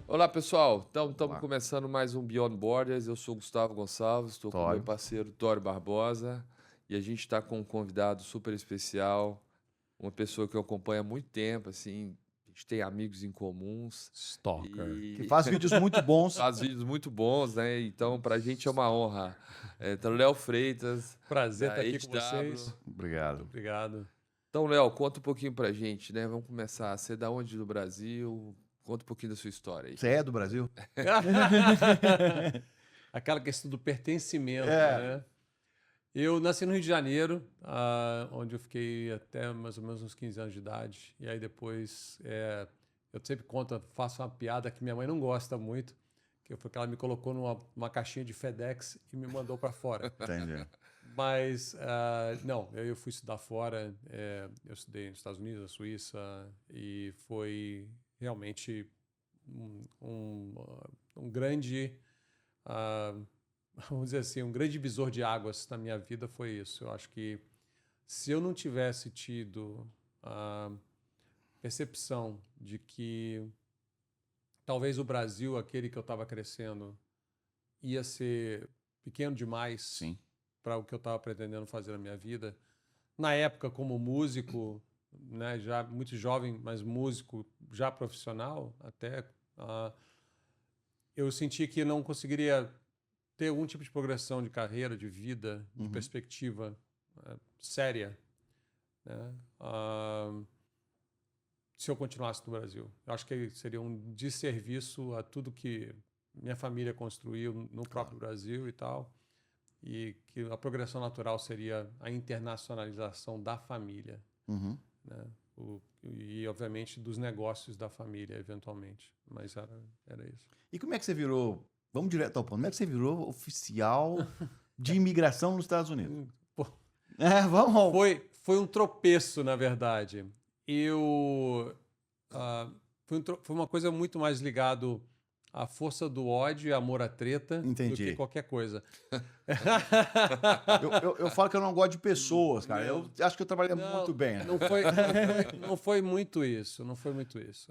Olá, pessoal. Então, estamos começando mais um Beyond Borders. Eu sou o Gustavo Gonçalves, estou com o meu parceiro Tório Barbosa e a gente está com um convidado super especial, uma pessoa que eu acompanho há muito tempo, assim, a gente tem amigos em comuns. Stalker. Que faz vídeos muito bons. Faz vídeos muito bons, né? Então, para a gente é uma honra. Então, Léo Freitas, Prazer da estar aqui com HW. vocês. Obrigado. Obrigado. Então, Léo, conta um pouquinho pra gente, né? Vamos começar. Você é da onde do Brasil? Conta um pouquinho da sua história aí. Você é do Brasil? Aquela questão do pertencimento, É. né? Eu nasci no Rio de Janeiro, onde eu fiquei até mais ou menos uns 15 anos de idade. E aí depois, eu sempre conto, faço uma piada que minha mãe não gosta muito, que foi que ela me colocou numa caixinha de FedEx e me mandou para fora. Entendi. Mas, não, eu fui estudar fora, eu estudei nos Estados Unidos, na Suíça, e foi realmente um grande, vamos dizer assim, um grande divisor de águas na minha vida foi isso. Eu acho que se eu não tivesse tido a percepção de que talvez o Brasil, aquele que eu estava crescendo, ia ser pequeno demais, Sim. para o que eu estava pretendendo fazer na minha vida. Na época, como músico, né, já muito jovem, mas músico já profissional, até, eu senti que não conseguiria ter algum tipo de progressão de carreira, de vida, de perspectiva séria, né, se eu continuasse no Brasil. Eu acho que seria um desserviço a tudo que minha família construiu no próprio Brasil e tal. E que a progressão natural seria a internacionalização da família, né? E, obviamente, dos negócios da família, eventualmente. Mas era isso. E como é que você virou, vamos direto ao ponto, como é que você virou oficial de imigração nos Estados Unidos? Pô, Vamos. foi um tropeço, na verdade. Foi uma coisa muito mais ligado à força do ódio e amor à treta do que qualquer coisa. Eu falo que eu não gosto de pessoas, cara. Eu acho que eu trabalhei muito bem. Não foi muito isso. Não foi muito isso.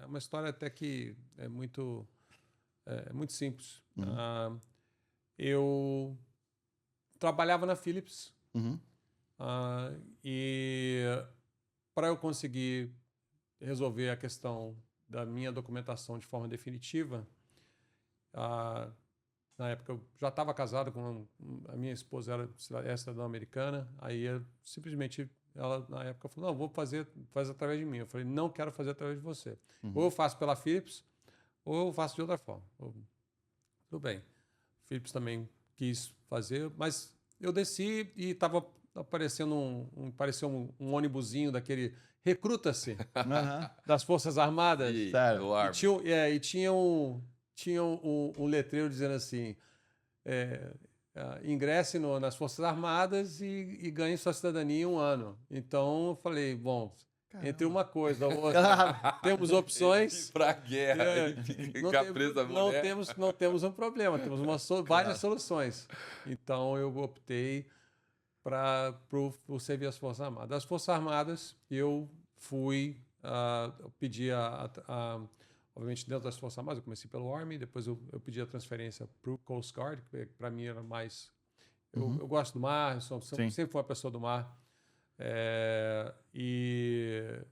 É uma história até que é muito simples. Eu trabalhava na Philips e para eu conseguir resolver a questão da minha documentação de forma definitiva, na época eu já estava casado com a minha esposa, era cidadã americana, aí simplesmente ela na época falou, não, faz através de mim. Eu falei, não quero fazer através de você. Ou eu faço pela Philips, ou eu faço de outra forma. Tudo bem. A Philips também quis fazer, mas eu desci e estava aparecendo pareceu um ônibusinho daquele recruta-se das Forças Armadas. E tinha um letreiro dizendo assim, ingresse nas Forças Armadas e ganhe sua cidadania em 1 ano. Então eu falei, bom, entre uma coisa ou outra, temos opções. Pra guerra, ficar presa a mulher. Não temos um problema, temos várias soluções. Então eu optei por servir as Forças Armadas. As Forças Armadas, eu fui, eu pedi obviamente dentro das Forças Armadas, eu comecei pelo Army, depois eu pedi a transferência para o Coast Guard, que para mim era mais... Eu gosto do mar, eu sempre fui uma pessoa do mar. E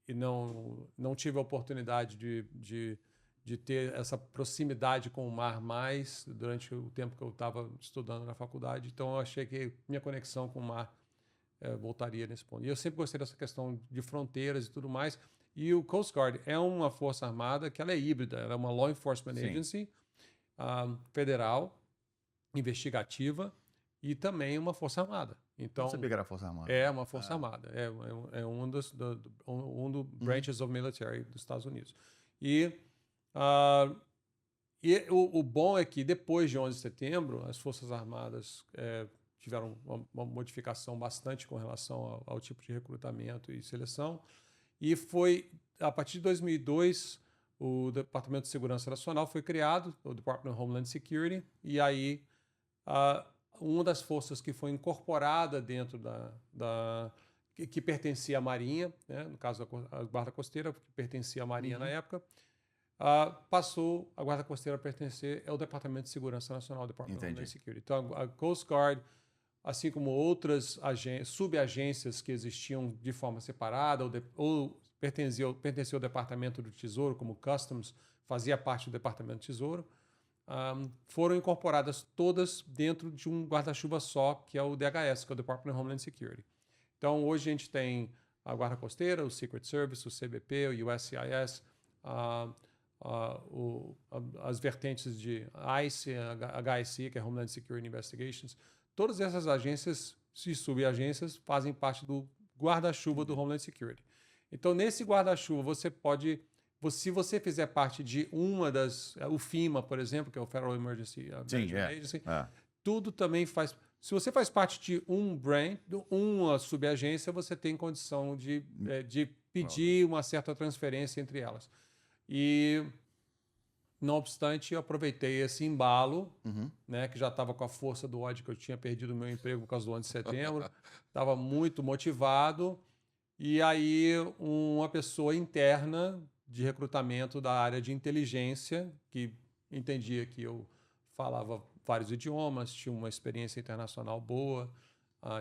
não tive a oportunidade de ter essa proximidade com o mar mais durante o tempo que eu estava estudando na faculdade. Então, eu achei que minha conexão com o mar voltaria nesse ponto. E eu sempre gostei dessa questão de fronteiras e tudo mais. E o Coast Guard é uma força armada que ela é híbrida. Ela é uma law enforcement agency federal, investigativa e também uma força armada. Então, Não sabia que era Força Armada. É uma força armada. É um dos branches of military dos Estados Unidos. E o bom é que depois de 11 de setembro, as Forças Armadas tiveram uma modificação bastante com relação ao tipo de recrutamento e seleção. E foi, a partir de 2002, o Departamento de Segurança Nacional foi criado, o Department of Homeland Security, e aí uma das forças que foi incorporada dentro que pertencia à Marinha, né, no caso a Guarda Costeira, que pertencia à Marinha na época, passou a Guarda Costeira a pertencer ao Departamento de Segurança Nacional, Department of Homeland Security. Então, a Coast Guard, assim como outras subagências que existiam de forma separada ou pertenciam ao Departamento do Tesouro, como Customs, fazia parte do Departamento do Tesouro, foram incorporadas todas dentro de um guarda-chuva só, que é o DHS, que é o Department of Homeland Security. Então, hoje a gente tem a Guarda Costeira, o Secret Service, o CBP, o USCIS, as vertentes de ICE, HSI, que é Homeland Security Investigations. Todas essas agências e subagências fazem parte do guarda-chuva do Homeland Security. Então, nesse guarda-chuva, você pode... Se você fizer parte de uma das... O FEMA, por exemplo, que é o Federal Emergency Agency, tudo também faz... Se você faz parte de um brand, uma subagência, você tem condição de pedir uma certa transferência entre elas. E, não obstante, eu aproveitei esse embalo, né, que já estava com a força do ódio que eu tinha perdido o meu emprego por causa do 11 de setembro, estava muito motivado, e aí uma pessoa interna de recrutamento da área de inteligência, que entendia que eu falava vários idiomas, tinha uma experiência internacional boa,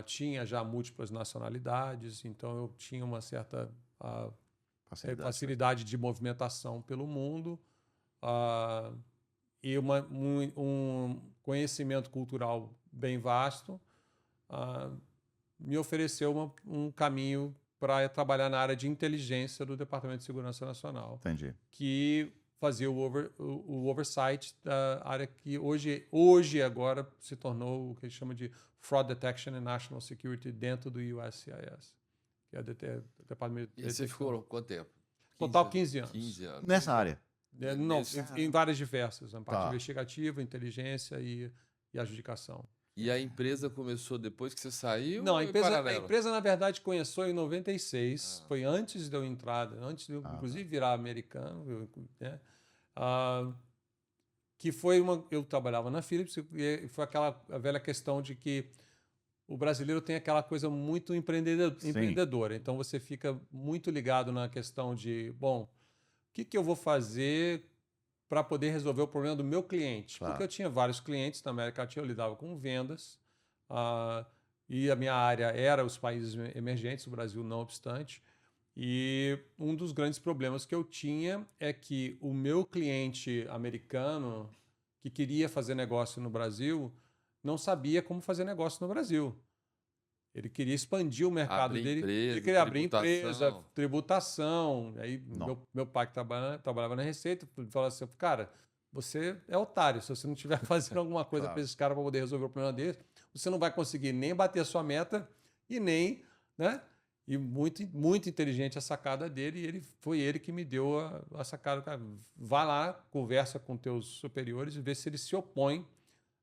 tinha já múltiplas nacionalidades, então eu tinha uma certa facilidade de movimentação pelo mundo e um conhecimento cultural bem vasto, me ofereceu um caminho para trabalhar na área de inteligência do Departamento de Segurança Nacional. Entendi. Que fazia o oversight da área que hoje agora se tornou o que a gente chama de Fraud Detection and National Security dentro do USCIS. Que é o Departamento de... E você ficou quanto tempo? Total 15 anos. 15 anos. Nessa área? Não, em várias diversas. Na parte investigativa, inteligência e adjudicação. E a empresa começou depois que você saiu? Não, a empresa, na verdade, começou em 96. Foi antes de eu entrar, antes de eu, inclusive, virar americano. Né? Que foi eu trabalhava na Philips e foi aquela velha questão de que o brasileiro tem aquela coisa muito empreendedora. Então, você fica muito ligado na questão de, bom, o que eu vou fazer para poder resolver o problema do meu cliente. Claro. Porque eu tinha vários clientes na América Latina, eu lidava com vendas, e a minha área era os países emergentes, o Brasil não obstante. E um dos grandes problemas que eu tinha é que o meu cliente americano, que queria fazer negócio no Brasil, não sabia como fazer negócio no Brasil. Ele queria expandir o mercado dele. Ele queria abrir empresa, tributação. Aí meu pai, que trabalhava na Receita, falou assim: cara, você é otário. Se você não estiver fazendo alguma coisa para esses caras para poder resolver o problema deles, você não vai conseguir nem bater a sua meta e nem... né? E muito, muito inteligente a sacada dele. E foi ele que me deu a sacada. Cara, vai lá, conversa com teus superiores e vê se eles se opõem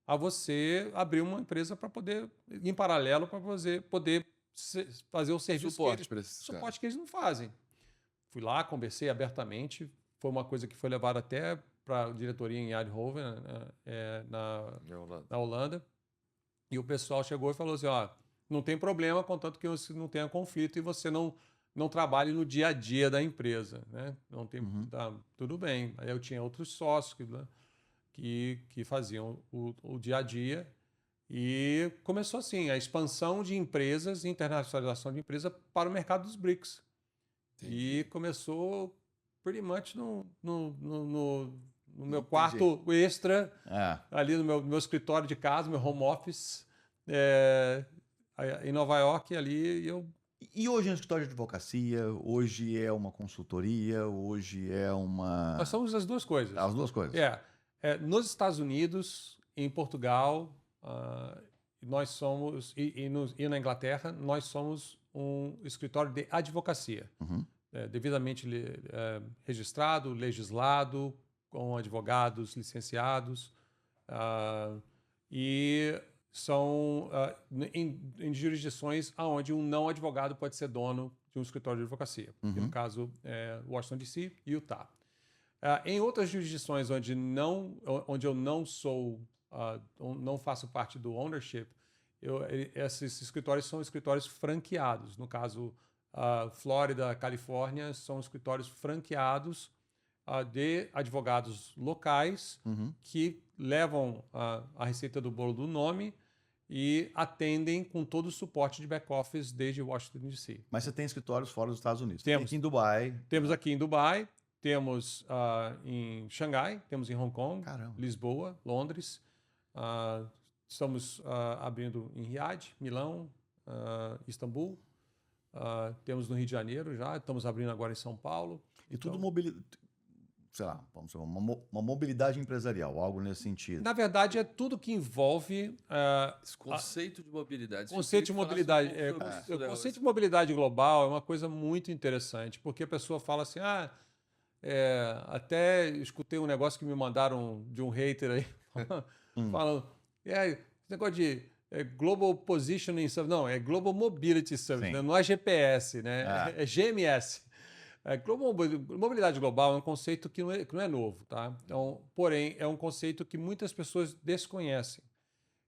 a você abrir uma empresa para poder, em paralelo, para você poder fazer o serviço suporte que eles não fazem. Fui lá, conversei abertamente, foi uma coisa que foi levada até para a diretoria em Eindhoven, na Holanda, e o pessoal chegou e falou assim, não tem problema, contanto que você não tenha conflito e você não trabalhe no dia a dia da empresa. Né? Não tem, tudo bem. Aí eu tinha outros sócios que faziam o dia a dia. E começou assim, a expansão de empresas, internacionalização de empresas para o mercado dos BRICS. Entendi. E começou pretty much no meu quarto extra, ali no meu escritório de casa, meu home office, em Nova York, ali E hoje é um escritório de advocacia, hoje é uma consultoria, hoje é uma... Nós somos as duas coisas. As duas coisas. Nos Estados Unidos, em Portugal, nós somos, e na Inglaterra, nós somos um escritório de advocacia, devidamente registrado, legislado, com advogados licenciados, e são em jurisdições onde um não advogado pode ser dono de um escritório de advocacia, que no caso é Washington, D.C. e Utah. Em outras jurisdições onde eu não sou, não faço parte do ownership, esses escritórios são escritórios franqueados. No caso, Flórida, Califórnia, são escritórios franqueados de advogados locais que levam a receita do bolo do nome e atendem com todo o suporte de back-office desde Washington, D.C. Mas você tem escritórios fora dos Estados Unidos? Temos. Tem aqui em Dubai. Temos aqui em Dubai, temos em Xangai, temos em Hong Kong, Caramba. Lisboa, Londres. Estamos abrindo em Riad, Milão, Istambul. Temos no Rio de Janeiro já, estamos abrindo agora em São Paulo. E tudo sei lá, vamos dizer, uma mobilidade empresarial, algo nesse sentido. Na verdade, é tudo que envolve... Esse conceito de mobilidade. Conceito de mobilidade. O conceito de mobilidade global é uma coisa muito interessante, porque a pessoa fala assim, até escutei um negócio que me mandaram de um hater aí, falando, esse negócio de Global Positioning Service, não, é Global Mobility Service, né? Não é GPS, né? É GMS. Mobilidade global é um conceito que não é novo, tá? Então, porém, é um conceito que muitas pessoas desconhecem,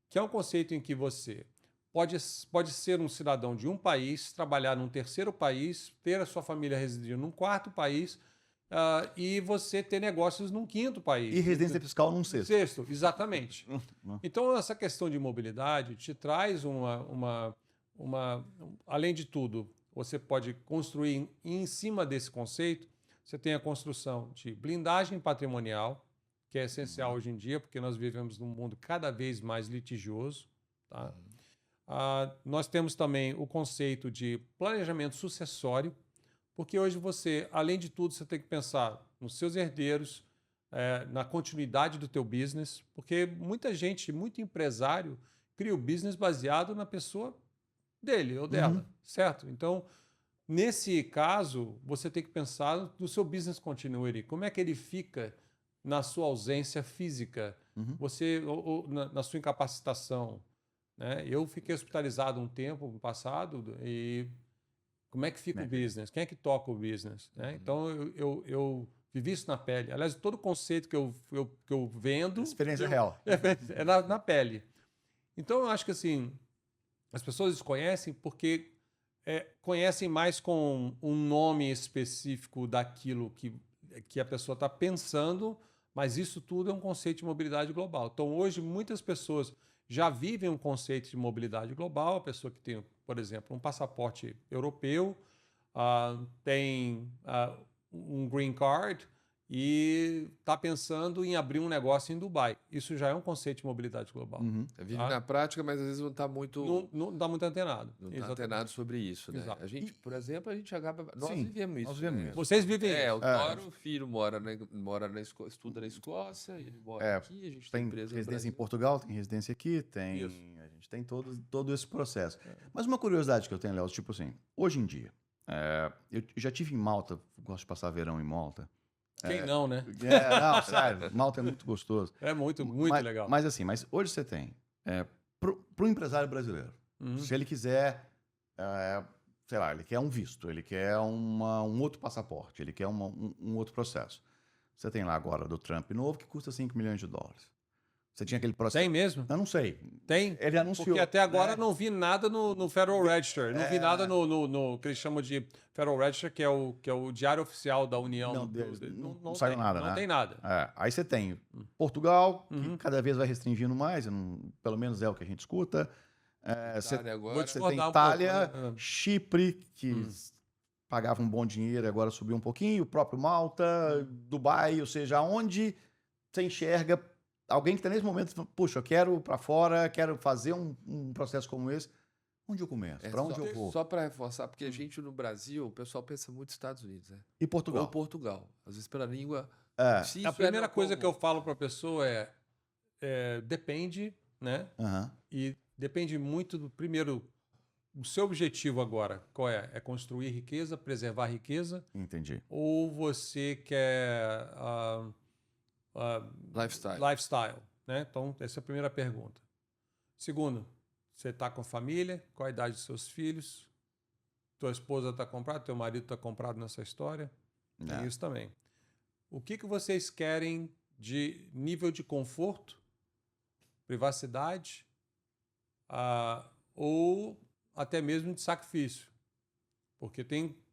que é um conceito em que você pode ser um cidadão de um país, trabalhar num terceiro país, ter a sua família residindo num quarto país e você ter negócios num quinto país. E residência fiscal num sexto. Sexto, exatamente. Então, essa questão de mobilidade te traz além de tudo, você pode construir em cima desse conceito, você tem a construção de blindagem patrimonial, que é essencial hoje em dia, porque nós vivemos num mundo cada vez mais litigioso. Tá? Nós temos também o conceito de planejamento sucessório, porque hoje você, além de tudo, você tem que pensar nos seus herdeiros, na continuidade do teu business, porque muita gente, muito empresário, cria o business baseado na pessoa dele ou dela, certo? Então, nesse caso, você tem que pensar no seu business continuity. Como é que ele fica na sua ausência física, ou na sua incapacitação? Né? Eu fiquei hospitalizado um tempo no passado e como é que fica o business? Quem é que toca o business? Né? Então, eu vivi isso na pele. Aliás, todo conceito que eu vendo... Experiência real. É na pele. Então, eu acho que assim... As pessoas desconhecem porque conhecem mais com um nome específico daquilo que a pessoa está pensando, mas isso tudo é um conceito de mobilidade global. Então, hoje, muitas pessoas já vivem um conceito de mobilidade global. A pessoa que tem, por exemplo, um passaporte europeu, tem um green card e está pensando em abrir um negócio em Dubai. Isso já é um conceito de mobilidade global. Vive na prática, mas às vezes não está muito... Não está muito antenado. Não está antenado sobre isso, né? Exato. A gente, por exemplo, acaba... Nós vivemos isso. Nós vivemos isso. Vocês vivem isso. O Toro, o filho, estuda na Escócia, ele mora aqui, a gente tem empresa residência em Portugal, tem residência aqui, a gente tem todo esse processo. Mas uma curiosidade que eu tenho, Léo, tipo assim, hoje em dia, eu já tive em Malta, gosto de passar verão em Malta. Quem não, né? Não, sério, Malta é muito gostoso. É muito legal. Mas hoje você tem, para o empresário brasileiro, se ele quiser, sei lá, ele quer um visto, ele quer um outro passaporte, ele quer um outro processo. Você tem lá agora do Trump novo que custa $5 milhões. Você tinha aquele processo... Tem mesmo? Eu não sei. Tem? Ele anunciou. Porque até agora não vi nada no Federal Register. Não vi nada no que eles chamam de Federal Register, que é o diário oficial da União. Não saiu nada, né? Não tem nada. Aí você tem Portugal, que cada vez vai restringindo mais, pelo menos é o que a gente escuta. Você tem Itália, Chipre, que pagava um bom dinheiro e agora subiu um pouquinho, o próprio Malta, Dubai, ou seja, onde você enxerga alguém que está nesse momento, puxa, eu quero ir para fora, quero fazer um processo como esse. Onde eu começo? Para onde eu vou? Só para reforçar, porque a gente no Brasil, o pessoal pensa muito nos Estados Unidos, né? E Portugal. Ou Portugal. Às vezes pela língua... A primeira coisa que eu falo para a pessoa depende, né? E depende muito do primeiro... O seu objetivo agora, qual é? É construir riqueza, preservar riqueza? Entendi. Ou você quer... lifestyle, né? Então, essa é a primeira pergunta. Segundo, você está com família? Qual a idade dos seus filhos? Tua esposa está comprada? Teu marido está comprado nessa história? Tem isso também. O que vocês querem de nível de conforto, privacidade, ou até mesmo de sacrifício? Porque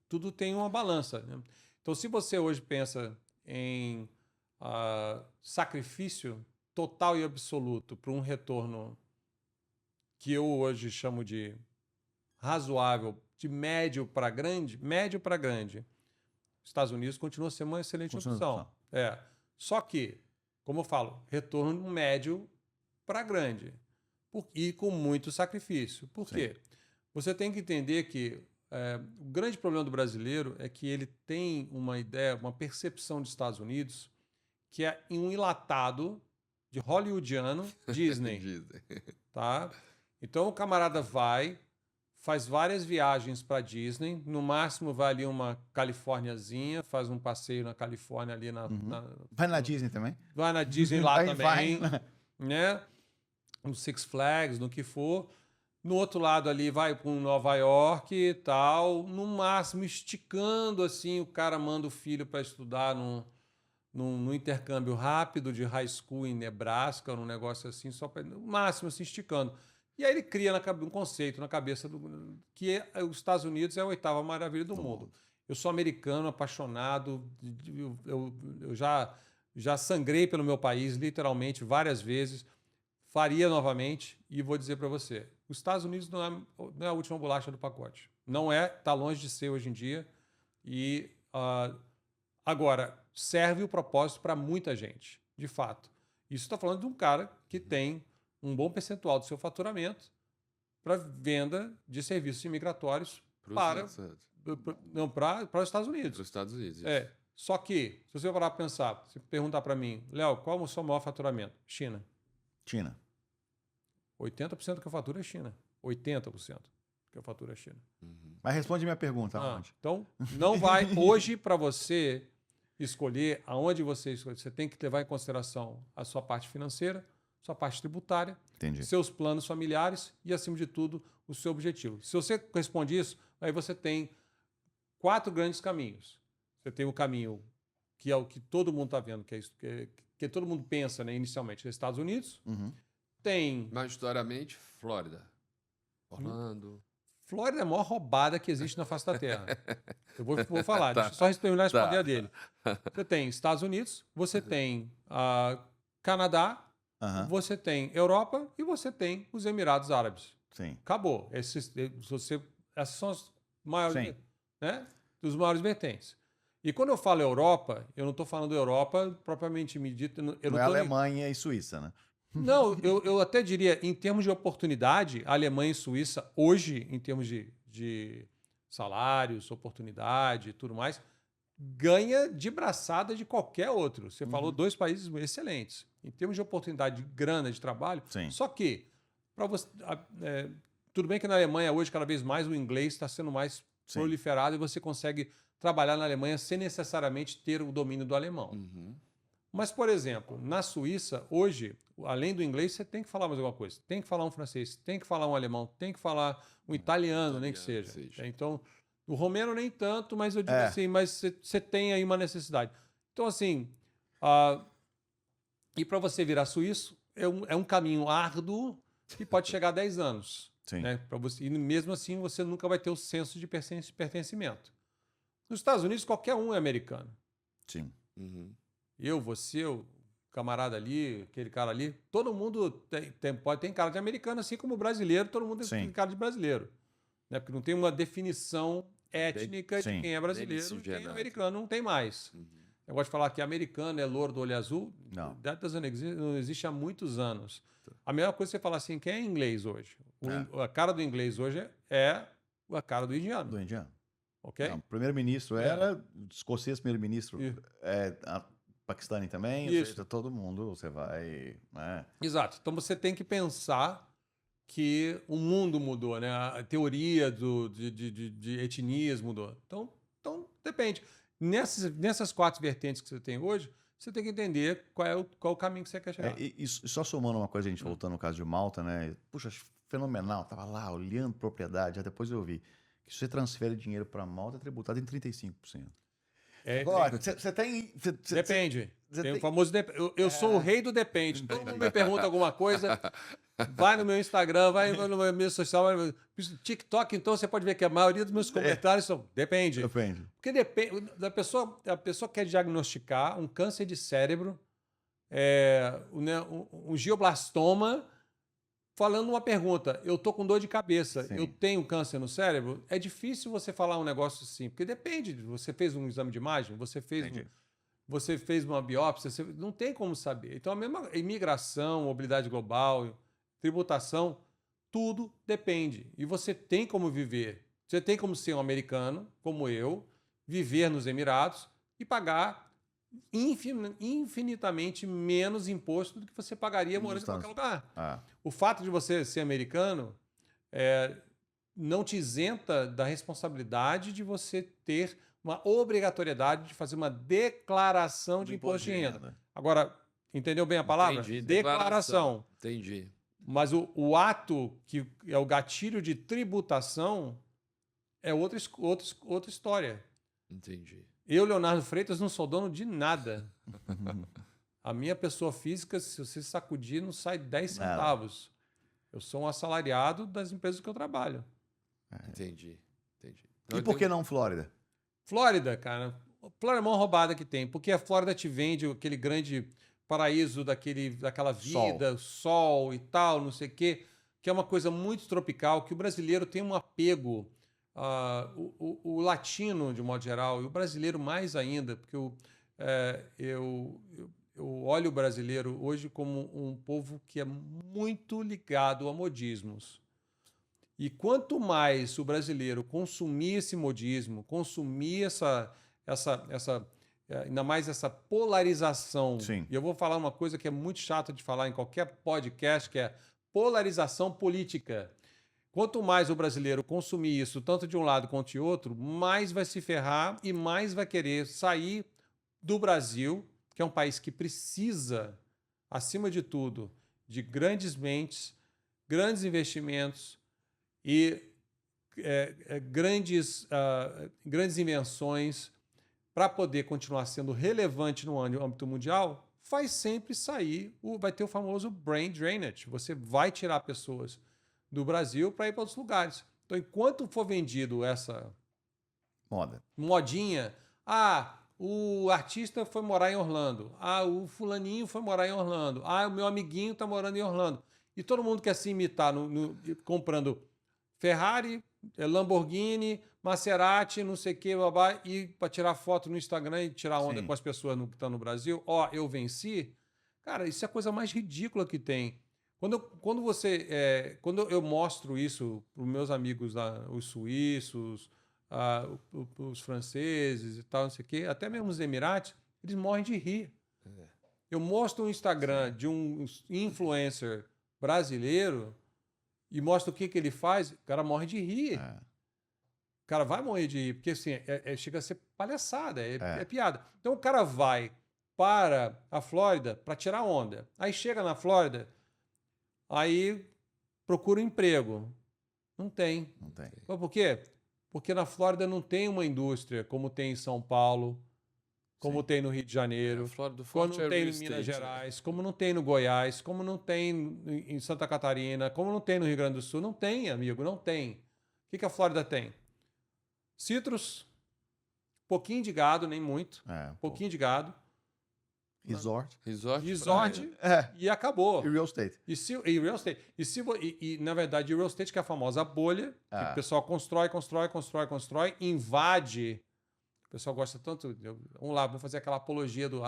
tudo tem uma balança, né? Então, se você hoje pensa em sacrifício total e absoluto para um retorno que eu hoje chamo de razoável, de médio para grande, Estados Unidos continua sendo uma excelente opção. Só que, como eu falo, retorno médio para grande e com muito sacrifício. Por quê? Você tem que entender que o grande problema do brasileiro é que ele tem uma ideia, uma percepção dos Estados Unidos que é um enlatado de hollywoodiano Disney. Tá? Então o camarada faz várias viagens para Disney, no máximo vai ali uma Califórniazinha, faz um passeio na Califórnia ali vai na Disney também? Vai na Disney lá também, né? No Six Flags, no que for. No outro lado ali vai para Nova York e tal, no máximo esticando assim, o cara manda o filho para estudar num intercâmbio rápido de high school em Nebraska, num negócio assim, só para no máximo assim esticando. E aí ele cria um conceito na cabeça que os Estados Unidos é a 8ª maravilha do mundo. Eu sou americano, apaixonado, eu já sangrei pelo meu país, literalmente, várias vezes. Faria novamente e vou dizer para você, os Estados Unidos não é a última bolacha do pacote. Não é, está longe de ser hoje em dia. E agora, serve o propósito para muita gente, de fato. Isso está falando de um cara que tem um bom percentual do seu faturamento para venda de serviços imigratórios para os Estados Unidos. Para os Estados Unidos. Só que, se você parar para pensar, se perguntar para mim, Léo, qual é o seu maior faturamento? China. 80% que eu faturo é China. 80% que eu faturo é China. Mas responde minha pergunta. Aonde? Então, não vai hoje para você escolher aonde você escolher. Você tem que levar em consideração a sua parte financeira, sua parte tributária, seus planos familiares e, acima de tudo, o seu objetivo. Se você responde isso, aí você tem 4 grandes caminhos. Você tem o caminho que é o que todo mundo está vendo, que todo mundo pensa, né, inicialmente, nos Estados Unidos. Tem... Majoritariamente, Flórida. Orlando. Flórida é a maior roubada que existe na face da Terra. Eu vou falar, deixa eu só responder a dele. Você tem Estados Unidos, você tem Canadá, você tem Europa e você tem os Emirados Árabes. Acabou. Essas são as maiores, né, dos maiores vertentes. E quando eu falo Europa, eu não estou falando Europa propriamente dita. Não é Alemanha e Suíça, né? Não, eu até diria, em termos de oportunidade, a Alemanha e Suíça, hoje, em termos de salários, oportunidade e tudo mais, ganha de braçada de qualquer outro. Você falou 2 países excelentes. Em termos de oportunidade de grana, de trabalho. Só que, para você, tudo bem que na Alemanha, hoje, cada vez mais, o inglês está sendo mais proliferado e você consegue trabalhar na Alemanha sem necessariamente ter o domínio do alemão. Mas, por exemplo, na Suíça, hoje, além do inglês, você tem que falar mais alguma coisa. Tem que falar um francês, tem que falar um alemão, tem que falar um italiano, nem que seja. Então, o romeno nem tanto, mas eu digo assim, mas você tem aí uma necessidade. Então, assim, e para você virar suíço, é um caminho árduo que pode chegar a 10 anos. Né? E mesmo assim, você nunca vai ter o senso de pertencimento. Nos Estados Unidos, qualquer um é americano. Eu, você, o camarada ali, aquele cara ali, todo mundo tem cara de americano, assim como o brasileiro, todo mundo tem cara de brasileiro. Né? Porque não tem uma definição étnica de quem é brasileiro e quem é americano, não tem mais. Eu gosto de falar que americano é louro do olho azul. Não. Não existe há muitos anos. A melhor coisa é você falar assim, quem é inglês hoje? A cara do inglês hoje é a cara do indiano. Do indiano. Ok? O primeiro-ministro era, escocês primeiro-ministro paquistanês também, ou seja, todo mundo, você vai... Né? Exato. Então você tem que pensar que o mundo mudou, né? A teoria de etnias mudou. Então depende. Nessas 4 vertentes que você tem hoje, você tem que entender qual é o caminho que você quer chegar. E só somando uma coisa, a gente voltando no caso de Malta, né? Puxa, fenomenal. Tava lá olhando propriedade, depois eu vi que se você transfere dinheiro para Malta, é tributado em 35%. Agora, você tem... Depende. Tem o famoso... Eu sou o rei do depende. Todo mundo me pergunta alguma coisa... Vai no meu Instagram, vai no meu mídia social, vai no TikTok, então você pode ver que a maioria dos meus comentários são... Depende. Porque depende. A pessoa quer diagnosticar um câncer de cérebro, um glioblastoma, falando uma pergunta. Eu tô com dor de cabeça, Sim. Eu tenho câncer no cérebro? É difícil você falar um negócio assim, porque depende. Você fez um exame de imagem? Você fez uma biópsia? Não tem como saber. Então, a mesma imigração, mobilidade global, tributação, tudo depende. E você tem como viver. Você tem como ser um americano, como eu, viver nos Emirados e pagar infinitamente menos imposto do que você pagaria morando em qualquer lugar. O fato de você ser americano não te isenta da responsabilidade de você ter uma obrigatoriedade de fazer uma declaração de imposto de renda. Agora, entendeu bem a palavra? Entendi. Declaração. Entendi. Mas o ato que é o gatilho de tributação é outra história. Entendi. Eu, Leonardo Freitas, não sou dono de nada. A minha pessoa física, se você sacudir, não sai 10 centavos. Eu sou um assalariado das empresas que eu trabalho. Entendi. E por que não Flórida? Flórida, cara. Flórida é a maior roubada que tem. Porque a Flórida te vende aquele grande paraíso daquela vida, sol e tal, não sei o quê, que é uma coisa muito tropical, que o brasileiro tem um apego... o latino, de modo geral, e o brasileiro mais ainda, porque eu olho o brasileiro hoje como um povo que é muito ligado a modismos. E quanto mais o brasileiro consumir esse modismo, consumir ainda mais essa polarização, Sim. E eu vou falar uma coisa que é muito chata de falar em qualquer podcast, que é polarização política. Quanto mais o brasileiro consumir isso, tanto de um lado quanto de outro, mais vai se ferrar e mais vai querer sair do Brasil, que é um país que precisa, acima de tudo, de grandes mentes, grandes investimentos e grandes invenções para poder continuar sendo relevante no âmbito mundial, vai sempre vai ter o famoso brain drainage. Você vai tirar pessoas do Brasil para ir para outros lugares. Então, enquanto for vendido essa modinha, o artista foi morar em Orlando, o fulaninho foi morar em Orlando, o meu amiguinho está morando em Orlando, e todo mundo quer se imitar comprando Ferrari, Lamborghini, Maserati, não sei o que, e para tirar foto no Instagram e tirar onda com as pessoas que estão no Brasil. Eu venci. Cara, isso é a coisa mais ridícula que tem. Quando eu mostro isso para os meus amigos lá, os suíços, os franceses e tal, não sei o quê, até mesmo os Emirates, eles morrem de rir. Eu mostro um Instagram de um influencer brasileiro e mostro o que ele faz, o cara morre de rir. O cara vai morrer de rir, porque assim, chega a ser palhaçada, é piada. Então o cara vai para a Flórida para tirar onda. Aí chega na Flórida, aí procura um emprego. Não tem. Por quê? Porque na Flórida não tem uma indústria como tem em São Paulo, como tem no Rio de Janeiro, como não tem em Minas Gerais, como não tem no Goiás, como não tem em Santa Catarina, como não tem no Rio Grande do Sul. Não tem, amigo, não tem. O que a Flórida tem? Citrus, pouquinho de gado, nem muito, pouquinho de gado. Resort e acabou. E real estate. E real estate. E, na verdade, real estate, que é a famosa bolha, que o pessoal constrói, invade. O pessoal gosta tanto. Vamos lá, vamos fazer aquela apologia do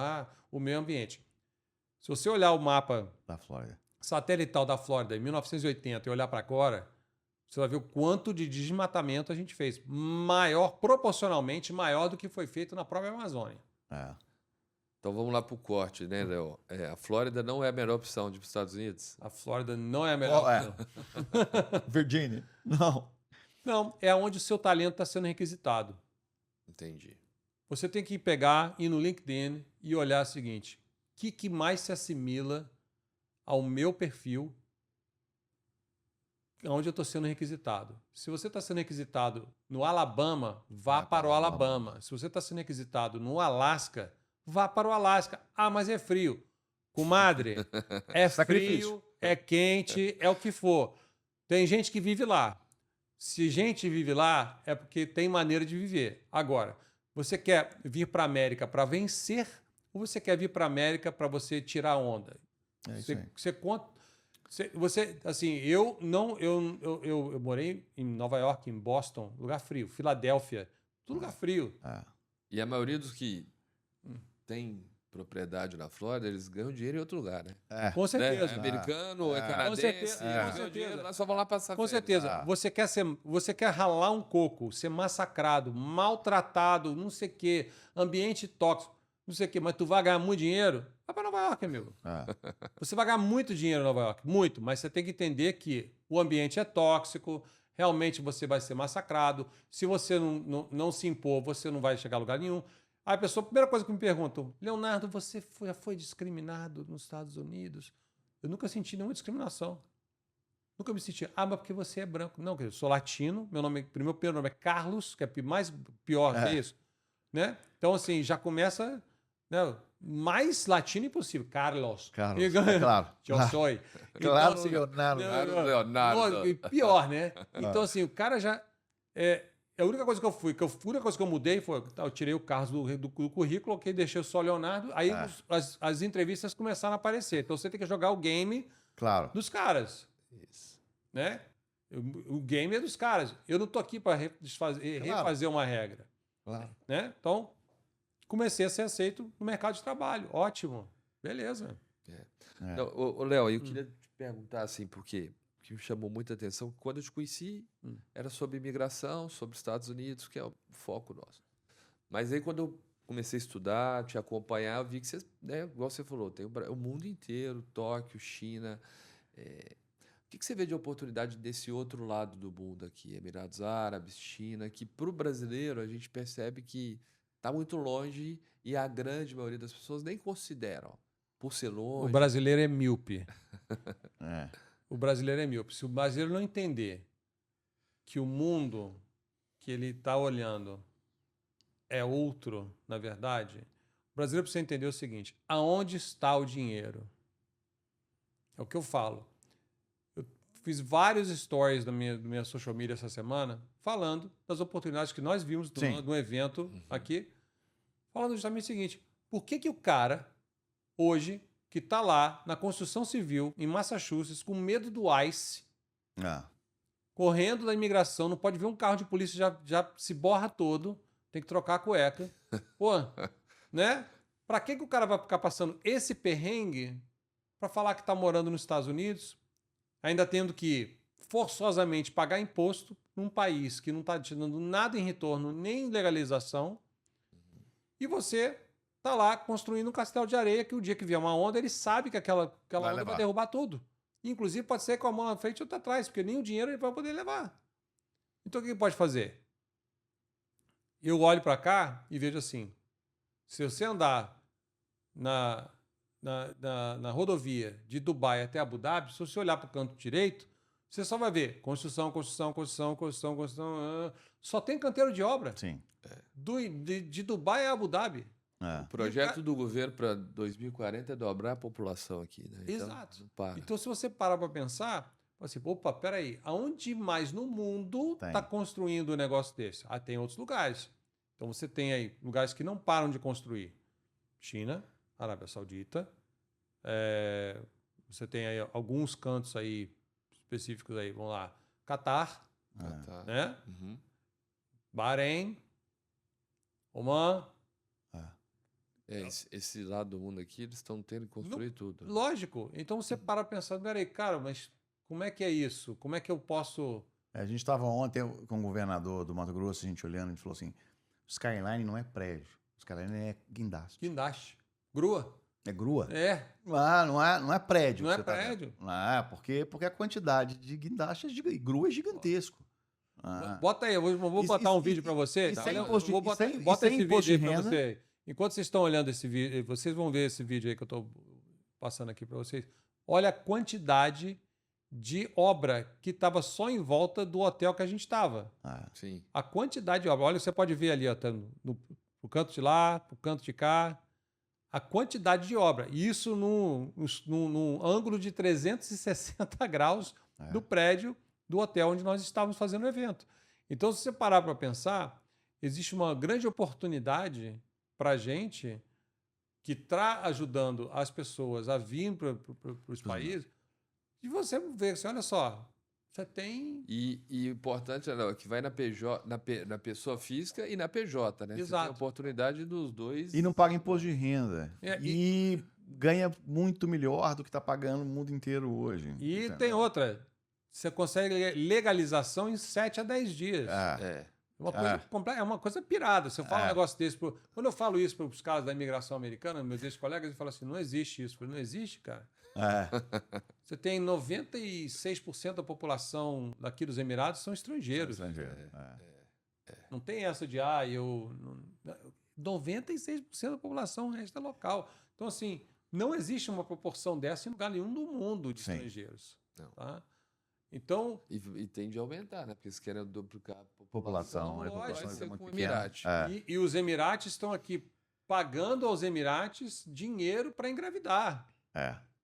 o meio ambiente. Se você olhar o mapa da Flórida, satelital da Flórida em 1980 e olhar para agora, você vai ver o quanto de desmatamento a gente fez. Proporcionalmente maior do que foi feito na própria Amazônia. Então vamos lá para o corte, né, Léo? A Flórida não é a melhor opção de ir para os Estados Unidos? A Flórida não é a melhor opção. Virgínia? Não. Não, é onde o seu talento está sendo requisitado. Entendi. Você tem que ir no LinkedIn e olhar o seguinte: o que mais se assimila ao meu perfil, onde eu estou sendo requisitado? Se você está sendo requisitado no Alabama, vá para o Alabama. Se você está sendo requisitado no Alasca, vá para o Alasca. Mas é frio. Comadre, é frio é quente, é o que for. Tem gente que vive lá. Se gente vive lá, é porque tem maneira de viver. Agora, você quer vir para a América para vencer ou você quer vir para a América para você tirar onda? Você assim, eu morei em Nova York, em Boston, lugar frio, Filadélfia, tudo lugar frio. E a maioria dos que tem propriedade na Flórida, eles ganham dinheiro em outro lugar, né? Com certeza. É americano, é canadense, com certeza. Nós só vamos lá passar Com certeza. Você quer ralar um coco, ser massacrado, maltratado, não sei o quê, ambiente tóxico, não sei o quê, mas tu vai ganhar muito dinheiro? Vai para Nova York, amigo. Você vai ganhar muito dinheiro em Nova York, muito, mas você tem que entender que o ambiente é tóxico, realmente você vai ser massacrado. Se você não se impor, você não vai chegar a lugar nenhum. Aí a primeira coisa que me perguntam, Leonardo, você já foi discriminado nos Estados Unidos? Eu nunca senti nenhuma discriminação. Nunca me senti, mas porque você é branco. Não, eu sou latino, meu primeiro nome é Carlos, que é mais pior que isso. Né? Então, assim, já começa, né, mais latino impossível. Carlos. Claro. Eu sou. Claro, então, assim, Leonardo. Pior, né? Então, assim, o cara já... A única coisa que eu mudei foi, eu tirei o Carlos do currículo, ok, deixei só o Leonardo, aí as entrevistas começaram a aparecer. Então você tem que jogar o game dos caras. Isso. Né? O game é dos caras. Eu não tô aqui para refazer uma regra. Claro. Né? Então, comecei a ser aceito no mercado de trabalho. Ótimo. Beleza. Então, Léo, eu queria te perguntar assim, por quê? Que me chamou muita atenção, quando eu te conheci, era sobre imigração, sobre Estados Unidos, que é o foco nosso. Mas aí, quando eu comecei a estudar, te acompanhar, eu vi que você, né, igual você falou, tem o mundo inteiro, Tóquio, China. O que você vê de oportunidade desse outro lado do mundo aqui, Emirados Árabes, China, que para o brasileiro a gente percebe que está muito longe e a grande maioria das pessoas nem consideram, por ser longe. O brasileiro é míope. O brasileiro é míope. Se o brasileiro não entender que o mundo que ele está olhando é outro, na verdade, o brasileiro precisa entender o seguinte: aonde está o dinheiro? É o que eu falo. Eu fiz vários stories da minha social media essa semana falando das oportunidades que nós vimos no evento aqui, falando justamente o seguinte: por que o cara hoje que está lá na construção civil, em Massachusetts, com medo do ICE, correndo da imigração, não pode ver um carro de polícia, já se borra todo, tem que trocar a cueca. Pô, né? Para que o cara vai ficar passando esse perrengue para falar que está morando nos Estados Unidos, ainda tendo que forçosamente pagar imposto num país que não está te dando nada em retorno, nem legalização, e você tá lá construindo um castelo de areia que o dia que vier uma onda, ele sabe que aquela onda vai derrubar tudo. Inclusive pode ser com a mão na frente e outra atrás, porque nem o dinheiro ele vai poder levar. Então o que ele pode fazer? Eu olho para cá e vejo assim, se você andar na rodovia de Dubai até Abu Dhabi, se você olhar para o canto direito, você só vai ver construção. Só tem canteiro de obra. Sim. De Dubai a Abu Dhabi. O projeto do governo para 2040 é dobrar a população aqui, né? Exato. Então, se você parar para pensar, assim, opa, peraí, aonde mais no mundo está construindo um negócio desse? Tem outros lugares. Então, você tem aí lugares que não param de construir. China, Arábia Saudita, você tem aí alguns cantos aí específicos aí, vamos lá, Catar, né? Bahrein, Oman. Esse lado do mundo aqui, eles estão tendo que construir tudo. Lógico. Então você para pensar, peraí, cara, mas como é que é isso? Como é que eu posso... A gente estava ontem com o governador do Mato Grosso, a gente olhando, a gente falou assim, o Skyline não é prédio, o Skyline é guindaste. Guindaste. Grua. É grua? Não é prédio. Não é prédio. Porque a quantidade de guindastes de grua é gigantesco. Bota aí, eu vou botar um vídeo para você. Bota esse vídeo aí para você. Enquanto vocês estão olhando esse vídeo, vocês vão ver esse vídeo aí que eu estou passando aqui para vocês. Olha a quantidade de obra que estava só em volta do hotel que a gente estava. Sim. A quantidade de obra. Olha, você pode ver ali, ó, no canto de lá, pro canto de cá. a quantidade de obra. E isso num ângulo de 360 graus do prédio do hotel onde nós estávamos fazendo o evento. Então, se você parar para pensar, existe uma grande oportunidade para a gente que está ajudando as pessoas a vir para os países, e você vê assim, olha só, você tem... E o importante é que vai na pessoa física e na PJ, né? Exato. Você tem a oportunidade dos dois. E não paga imposto de renda. E ganha muito melhor do que está pagando no mundo inteiro hoje. E entendeu? Tem outra, você consegue legalização em 7 a 10 dias. É uma coisa pirada. Você fala um negócio desse. Quando eu falo isso para os caras da imigração americana, meus ex-colegas, eles falam assim: não existe isso. Eu falei, não existe, cara. Você tem 96% da população daqui dos Emirados são estrangeiros. Não tem essa de 96% da população resta local. Então, assim, não existe uma proporção dessa em lugar nenhum do mundo de estrangeiros. Tá? Então, e tende a aumentar, né? Porque eles querem duplicar a população. Vai ser com o Emirates. E os Emirates estão aqui pagando aos Emirates dinheiro para engravidar.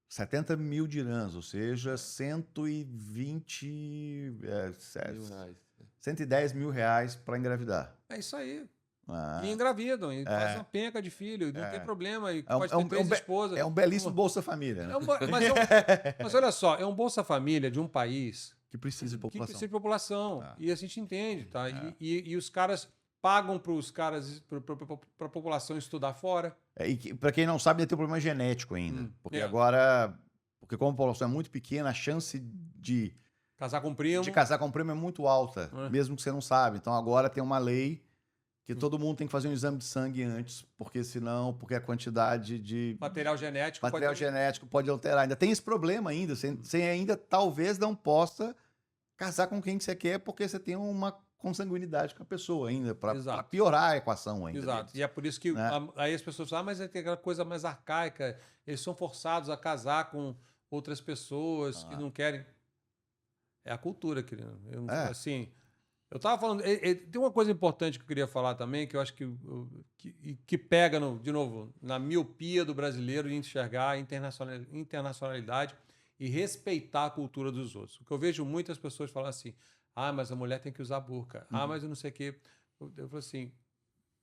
70 mil dirhams, ou seja, 110 mil reais para engravidar. É isso aí. E engravidam, e faz uma penca de filho, não tem problema, e pode ter 3 esposas. É um belíssimo Bolsa Família, né? Mas olha só, é um Bolsa Família de um país que precisa de população. Que precisa de população. E a gente entende, tá? E os caras pagam para os caras, para a população estudar fora. E para quem não sabe, tem um problema genético ainda. Porque agora, como a população é muito pequena, a chance de casar com primo é muito alta, mesmo que você não sabe. Então agora tem uma lei que todo mundo tem que fazer um exame de sangue antes, porque a quantidade de material genético pode alterar. Ainda tem esse problema ainda. Você ainda talvez não possa casar com quem você quer, porque você tem uma consanguinidade com a pessoa ainda, para piorar a equação ainda. Exato. Deles. E é por isso que aí as pessoas falam, mas é aquela coisa mais arcaica, eles são forçados a casar com outras pessoas que não querem. É a cultura, querido. Assim, eu estava falando... tem uma coisa importante que eu queria falar também, que eu acho que pega, de novo, na miopia do brasileiro de enxergar a internacionalidade e respeitar a cultura dos outros. O que eu vejo muitas pessoas falando assim, mas a mulher tem que usar burca. Mas eu não sei o quê. Eu falo assim,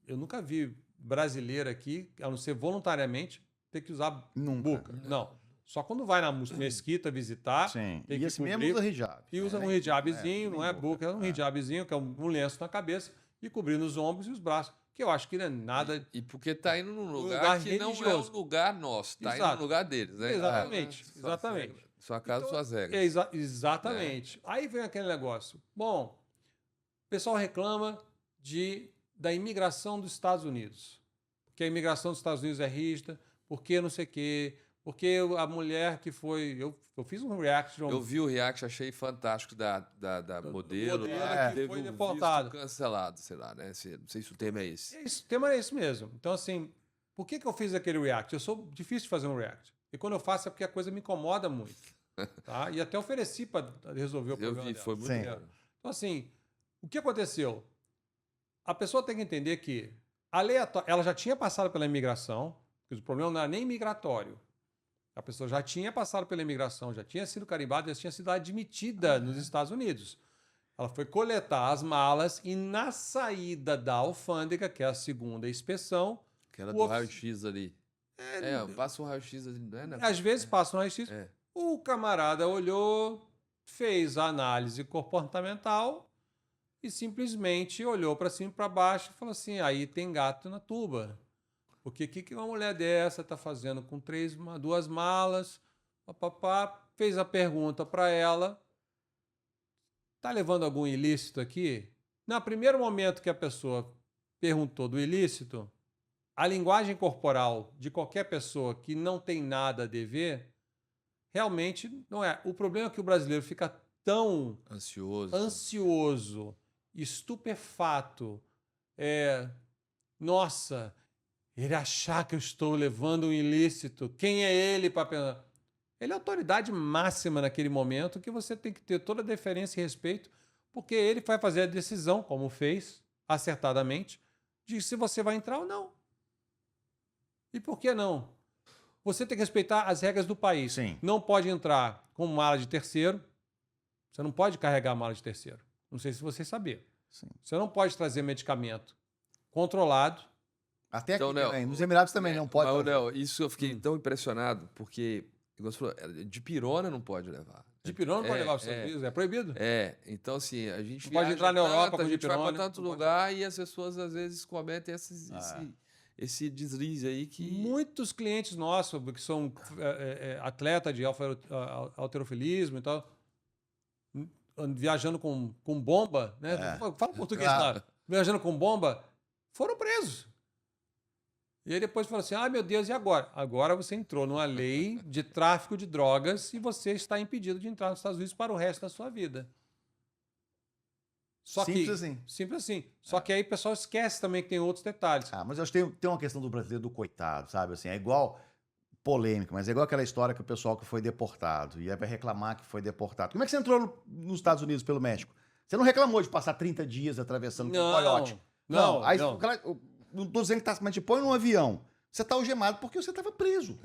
eu nunca vi brasileira aqui, a não ser voluntariamente, ter que usar burca. Não. Só quando vai na mesquita visitar. Sim. Tem que esse mesmo usa hijab. E usa um hijabzinho, não é burca, é um hijabzinho, que é um lenço na cabeça, e cobrindo os ombros e os braços. Que eu acho que não é nada... E porque está indo num lugar que religioso. Não é um lugar nosso, está indo no lugar deles. Né? Exatamente. Sua casa, suas regras. Exatamente. Aí vem aquele negócio. Bom, o pessoal reclama da imigração dos Estados Unidos. Porque a imigração dos Estados Unidos é rígida, porque não sei o quê... Porque a mulher que foi... Eu fiz um reaction... Eu vi o react, achei fantástico da modelo. Que foi deportado. Cancelado, sei lá, né? Não sei se o tema é esse. O tema é esse mesmo. Então, assim, por que eu fiz aquele react? Eu sou difícil de fazer um react. E quando eu faço é porque a coisa me incomoda muito. Tá? E até ofereci para resolver o problema dela. Foi muito bom. Então, assim, o que aconteceu? A pessoa tem que entender que ela já tinha passado pela imigração, porque o problema não era nem migratório. A pessoa já tinha passado pela imigração, já tinha sido carimbada, já tinha sido admitida nos Estados Unidos. Ela foi coletar as malas e na saída da alfândega, que é a segunda inspeção... Que era do raio-x ali. Passa um raio-x ali, não é? Às vezes passa um raio-x. O camarada olhou, fez a análise comportamental e simplesmente olhou para cima e para baixo e falou assim, aí tem gato na tuba. Porque o que uma mulher dessa está fazendo com 2 malas? Fez a pergunta para ela. Está levando algum ilícito aqui? No primeiro momento que a pessoa perguntou do ilícito, a linguagem corporal de qualquer pessoa que não tem nada a dever, realmente não é. O problema é que o brasileiro fica tão ansioso, estupefato. Nossa... Ele achar que eu estou levando um ilícito. Quem é ele para pensar? Ele é a autoridade máxima naquele momento que você tem que ter toda a deferência e respeito, porque ele vai fazer a decisão, como fez, acertadamente, de se você vai entrar ou não. E por que não? Você tem que respeitar as regras do país. Sim. Não pode entrar com mala de terceiro. Você não pode carregar mala de terceiro. Não sei se vocês sabiam. Sim. Você não pode trazer medicamento controlado. Até aqui também. Nos Emirados também não pode. Mas, Léo, isso eu fiquei tão impressionado, porque, igual você falou, dipirona não pode levar. Dipirona não pode levar para os Estados Unidos, é proibido. Então assim, a gente não pode entrar na Europa com a gente dipirona, vai para tanto lugar e as pessoas às vezes cometem esse deslize aí que... Muitos clientes nossos, que são atleta de halterofilismo e tal, viajando com bomba, né? Fala português, claro. Viajando com bomba, foram presos. E aí depois falou assim, meu Deus, e agora? Agora você entrou numa lei de tráfico de drogas e você está impedido de entrar nos Estados Unidos para o resto da sua vida. Simples assim. Simples assim. Só que aí o pessoal esquece também que tem outros detalhes. Mas eu acho que tem uma questão do brasileiro do coitado, sabe? Assim, é igual polêmica, mas é igual aquela história que o pessoal que foi deportado e aí vai reclamar que foi deportado. Como é que você entrou nos Estados Unidos pelo México? Você não reclamou de passar 30 dias atravessando com um coiote. Não. Aí o cara... Não estou dizendo que mas te põe num avião. Você está algemado porque você estava preso.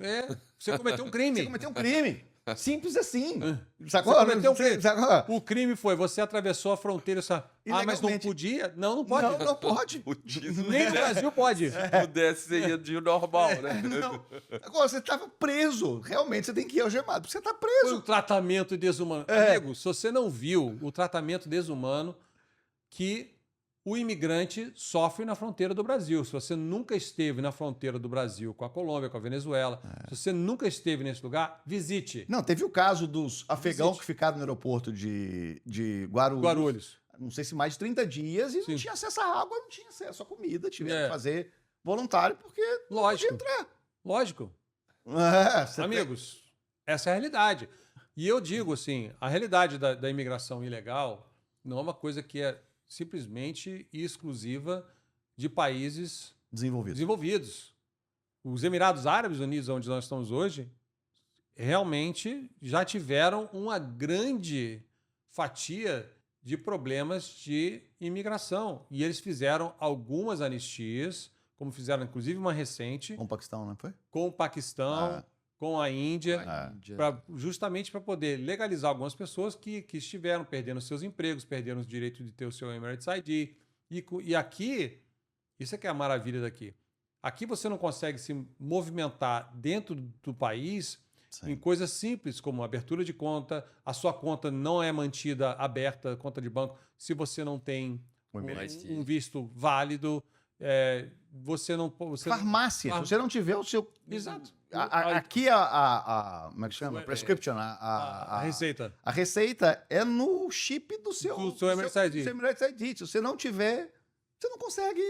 Você cometeu um crime. Você cometeu um crime. Simples assim. Sacou? Você cometeu um crime. O crime foi, você atravessou a fronteira. Mas não podia? Não pode. Não pode. Nem no Brasil pode. Se pudesse, seria de normal, né? Não. Agora, você estava preso. Realmente, você tem que ir algemado, porque você está preso. Foi um tratamento desumano. Amigo, se você não viu o tratamento desumano que o imigrante sofre na fronteira do Brasil. Se você nunca esteve na fronteira do Brasil com a Colômbia, com a Venezuela, se você nunca esteve nesse lugar, visite. Não, teve o caso dos afegãos que ficaram no aeroporto de Guarulhos. Não sei se mais de 30 dias e não tinha acesso à água, não tinha acesso à comida. Tiveram que fazer voluntário porque não podia entrar. Lógico. Amigos, essa é a realidade. E eu digo assim, a realidade da imigração ilegal não é uma coisa que é simplesmente e exclusiva de países desenvolvidos. Os Emirados Árabes Unidos, onde nós estamos hoje, realmente já tiveram uma grande fatia de problemas de imigração. E eles fizeram algumas anistias, como fizeram inclusive uma recente. Com o Paquistão, não foi? Com o Paquistão, com a Índia, justamente para poder legalizar algumas pessoas que estiveram perdendo seus empregos, perderam o direito de ter o seu Emirates ID. E aqui, isso é que é a maravilha daqui. Aqui você não consegue se movimentar dentro do país em coisas simples, como abertura de conta, a sua conta não é mantida aberta, conta de banco, se você não tem um visto válido. Você não... Farmácia, se você não tiver o seu... Exato. Aqui como é que chama? Prescription, a receita. A receita é no chip do seu Emirates ID. Se você não tiver, você não consegue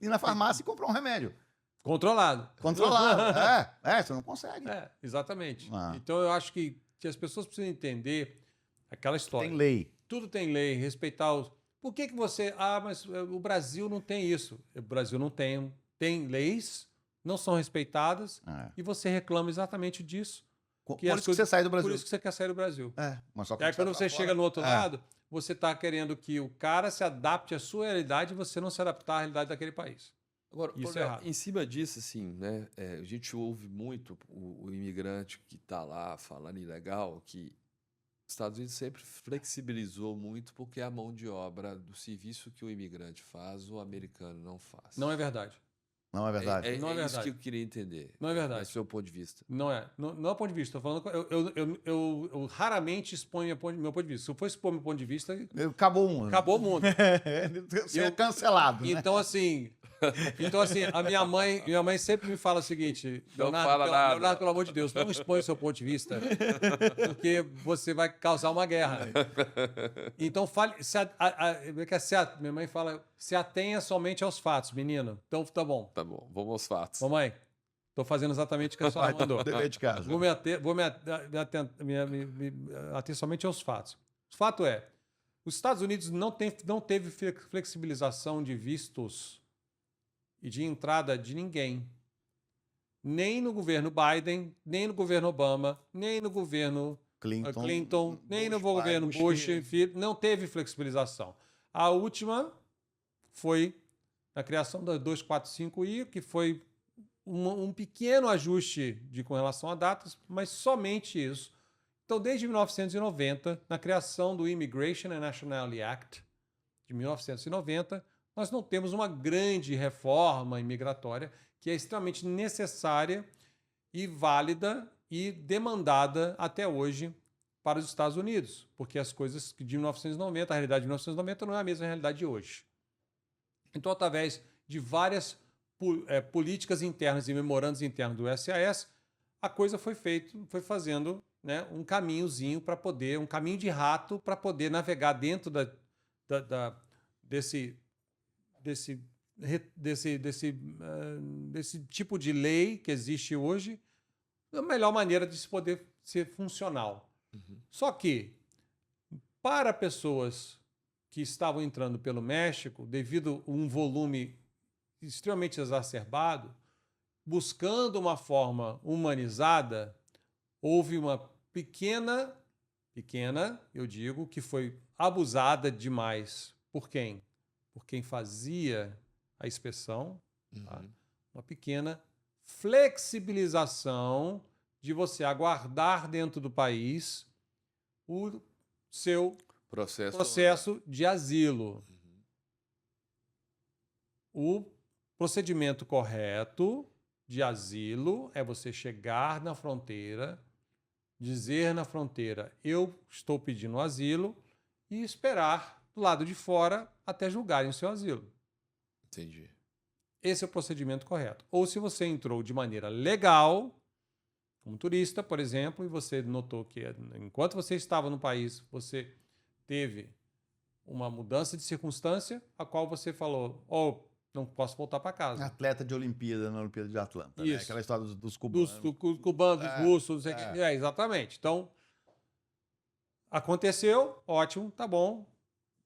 ir na farmácia e comprar um remédio. Controlado. Você não consegue. Exatamente. Então eu acho que as pessoas precisam entender aquela história. Tem lei. Tudo tem lei, respeitar os... Por que você... mas o Brasil não tem isso. O Brasil não tem. Tem leis, não são respeitadas, e você reclama exatamente disso. Por isso que você sai do Brasil. Por isso que você quer sair do Brasil. Mas só e aí quando você chega no outro lado, você está querendo que o cara se adapte à sua realidade e você não se adaptar à realidade daquele país. Agora, isso é errado. Em cima disso, assim, né, a gente ouve muito o imigrante que está lá falando ilegal, que os Estados Unidos sempre flexibilizou muito porque a mão de obra do serviço que o imigrante faz, o americano não faz. Não é verdade. Não é verdade. Não é verdade. Isso que eu queria entender. Não é verdade. Do seu ponto de vista. Não é. Não é o ponto de vista. Estou falando. Eu raramente exponho meu ponto de vista. Se eu for expor meu ponto de vista. Acabou o mundo. Acabou o mundo. Você é cancelado. Então, assim. A minha mãe sempre me fala o seguinte: Leonardo, pelo amor de Deus, não expõe o seu ponto de vista, porque você vai causar uma guerra. Então, minha mãe fala, se atenha somente aos fatos, menino. Então, tá bom. Tá bom, vamos aos fatos. Mamãe, estou fazendo exatamente o que a senhora mandou. Dever de casa. Vou me ater somente aos fatos. O fato é, os Estados Unidos não teve flexibilização de vistos e de entrada de ninguém. Nem no governo Biden, nem no governo Obama, nem no governo Clinton, nem no governo Bush, não teve flexibilização. A última foi a criação da 245I, que foi um pequeno ajuste com relação a datas, mas somente isso. Então, desde 1990, na criação do Immigration and Nationality Act de 1990, nós não temos uma grande reforma imigratória que é extremamente necessária e válida e demandada até hoje para os Estados Unidos, porque as coisas de 1990, a realidade de 1990 não é a mesma realidade de hoje. Então, através de várias políticas internas e memorandos internos do SAS, a coisa foi fazendo, né, um caminhozinho para poder, um caminho de rato para poder navegar dentro desse tipo de lei que existe hoje, a melhor maneira de se poder ser funcional. Uhum. Só que, para pessoas que estavam entrando pelo México, devido a um volume extremamente exacerbado, buscando uma forma humanizada, houve uma pequena, eu digo, que foi abusada demais. Por quem? Por quem fazia a inspeção. Uhum. Tá? Uma pequena flexibilização de você aguardar dentro do país o seu processo de asilo. Uhum. O procedimento correto de asilo é você chegar na fronteira, dizer na fronteira, eu estou pedindo asilo, e esperar do lado de fora até julgarem o seu asilo. Entendi. Esse é o procedimento correto. Ou se você entrou de maneira legal, como turista, por exemplo, e você notou que enquanto você estava no país, você teve uma mudança de circunstância, a qual você falou, não posso voltar para casa. Atleta de Olimpíada na Olimpíada de Atlanta. Isso. Né? Aquela história dos cubanos. Dos cubanos, dos russos. Exatamente. Então, aconteceu, ótimo, tá bom.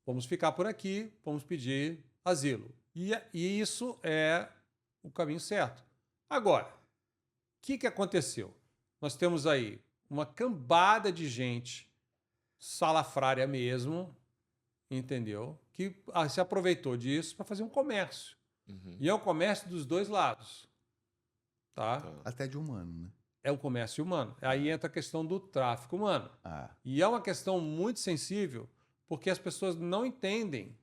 Vamos ficar por aqui, vamos pedir asilo. E isso é o caminho certo. Agora, o que aconteceu? Nós temos aí uma cambada de gente salafrária mesmo, entendeu? Que se aproveitou disso para fazer um comércio. Uhum. E é um comércio dos dois lados. Tá? Até de humano, né? É um comércio humano. Aí entra a questão do tráfico humano. E é uma questão muito sensível, porque as pessoas não entendem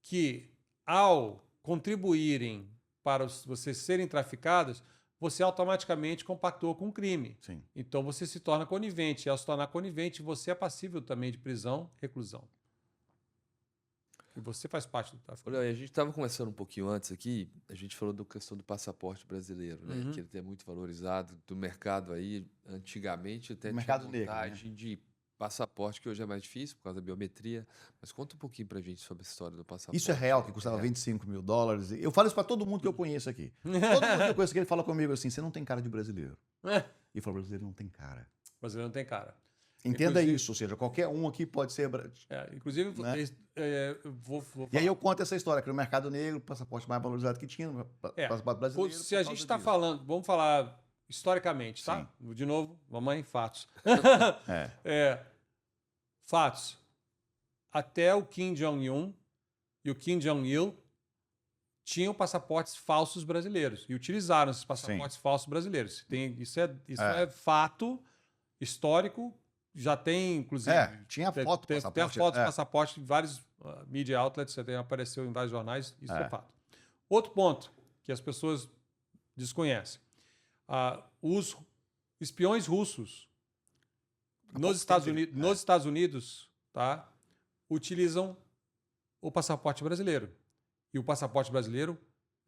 que, ao contribuírem para vocês serem traficados, você automaticamente compactua com o crime. Sim. Então você se torna conivente. E ao se tornar conivente, você é passível também de prisão, reclusão. E você faz parte do tráfico. Olha, a gente estava conversando um pouquinho antes aqui, a gente falou da questão do passaporte brasileiro, né? Uhum. Que ele é muito valorizado do mercado aí. Antigamente até tinha vantagem de passaporte, que hoje é mais difícil por causa da biometria. Mas conta um pouquinho pra gente sobre a história do passaporte. Isso é real, que custava $25 mil. Eu falo isso pra todo mundo que eu conheço aqui. Todo mundo que eu conheço aqui, ele fala comigo assim, você não tem cara de brasileiro. E fala, brasileiro não tem cara. Brasileiro não tem cara. Entenda isso, ou seja, qualquer um aqui pode ser... inclusive, né? vou E aí eu conto essa história, que no mercado negro, o passaporte mais valorizado que tinha, passaporte brasileiro... Se a gente está falando, vamos falar historicamente, tá? Sim. De novo, mamãe, fatos. Fatos. Até o Kim Jong-un e o Kim Jong-il tinham passaportes falsos brasileiros e utilizaram esses passaportes falsos brasileiros. Isso é fato histórico. Já tem, inclusive... tinha foto do passaporte. Tem a foto do passaporte em vários media outlets, apareceu em vários jornais, isso é fato. Outro ponto que as pessoas desconhecem. Os espiões russos nos Estados Unidos, tá, utilizam o passaporte brasileiro. E o passaporte brasileiro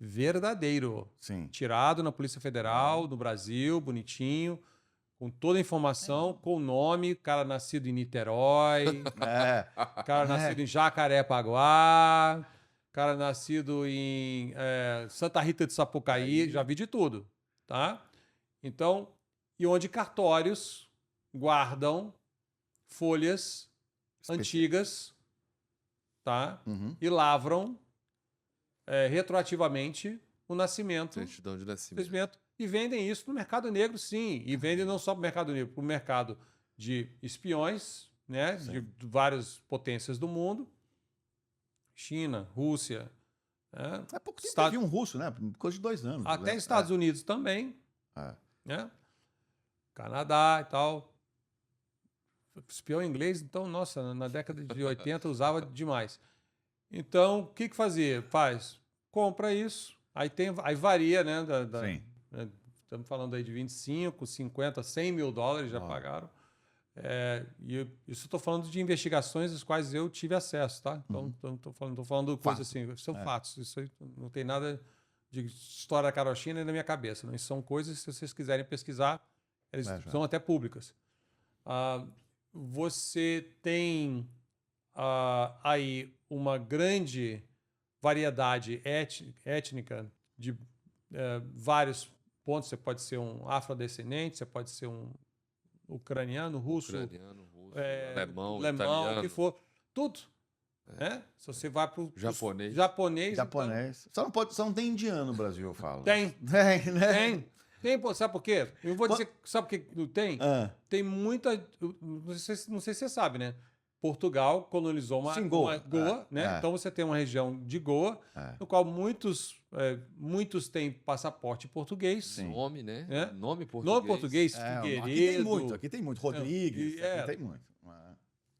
verdadeiro. Sim. Tirado na Polícia Federal, no Brasil, bonitinho, com toda a informação, com o nome, cara nascido em Niterói, cara nascido em Jacarepaguá, cara nascido em Santa Rita de Sapucaí, já vi de tudo, tá? Então, e onde cartórios guardam folhas antigas, tá? Uhum. E lavram retroativamente o nascimento. Certidão de nascimento. E vendem isso no mercado negro, sim. E vendem não só para o mercado negro, para o mercado de espiões, né? De várias potências do mundo. China, Rússia, Há pouco tempo teve um russo, né? Coisa de 2 anos. Até Estados Unidos também. Né? Canadá e tal. Espião inglês, então, nossa, na década de 80 usava demais. Então, o que fazia? Compra isso, aí varia, né? Sim. Estamos falando aí de 25, 50, 100 mil dólares já pagaram. E isso estou falando de investigações às quais eu tive acesso, tá? Então, estou falando coisas assim, são fatos. Isso aí não tem nada de história da carochinha nem na minha cabeça. Não? Isso são coisas, se vocês quiserem pesquisar, elas são até públicas. Você tem aí uma grande variedade étnica de vários pontos. Você pode ser um afrodescendente, você pode ser um ucraniano, russo, alemão, o que for. Tudo. Se você vai para o japonês. Japonês. Então... Só não tem indiano no Brasil, eu falo. Tem, né? Tem, sabe por quê? Eu vou dizer, sabe por que não tem? Tem muita... Não sei se você sabe, né? Portugal colonizou uma Goa, né? Então você tem uma região de Goa, no qual muitos têm passaporte português. Sim. Nome, né? Nome português. Nome português, Figueiredo. Aqui tem muito. Rodrigues, aqui tem muito.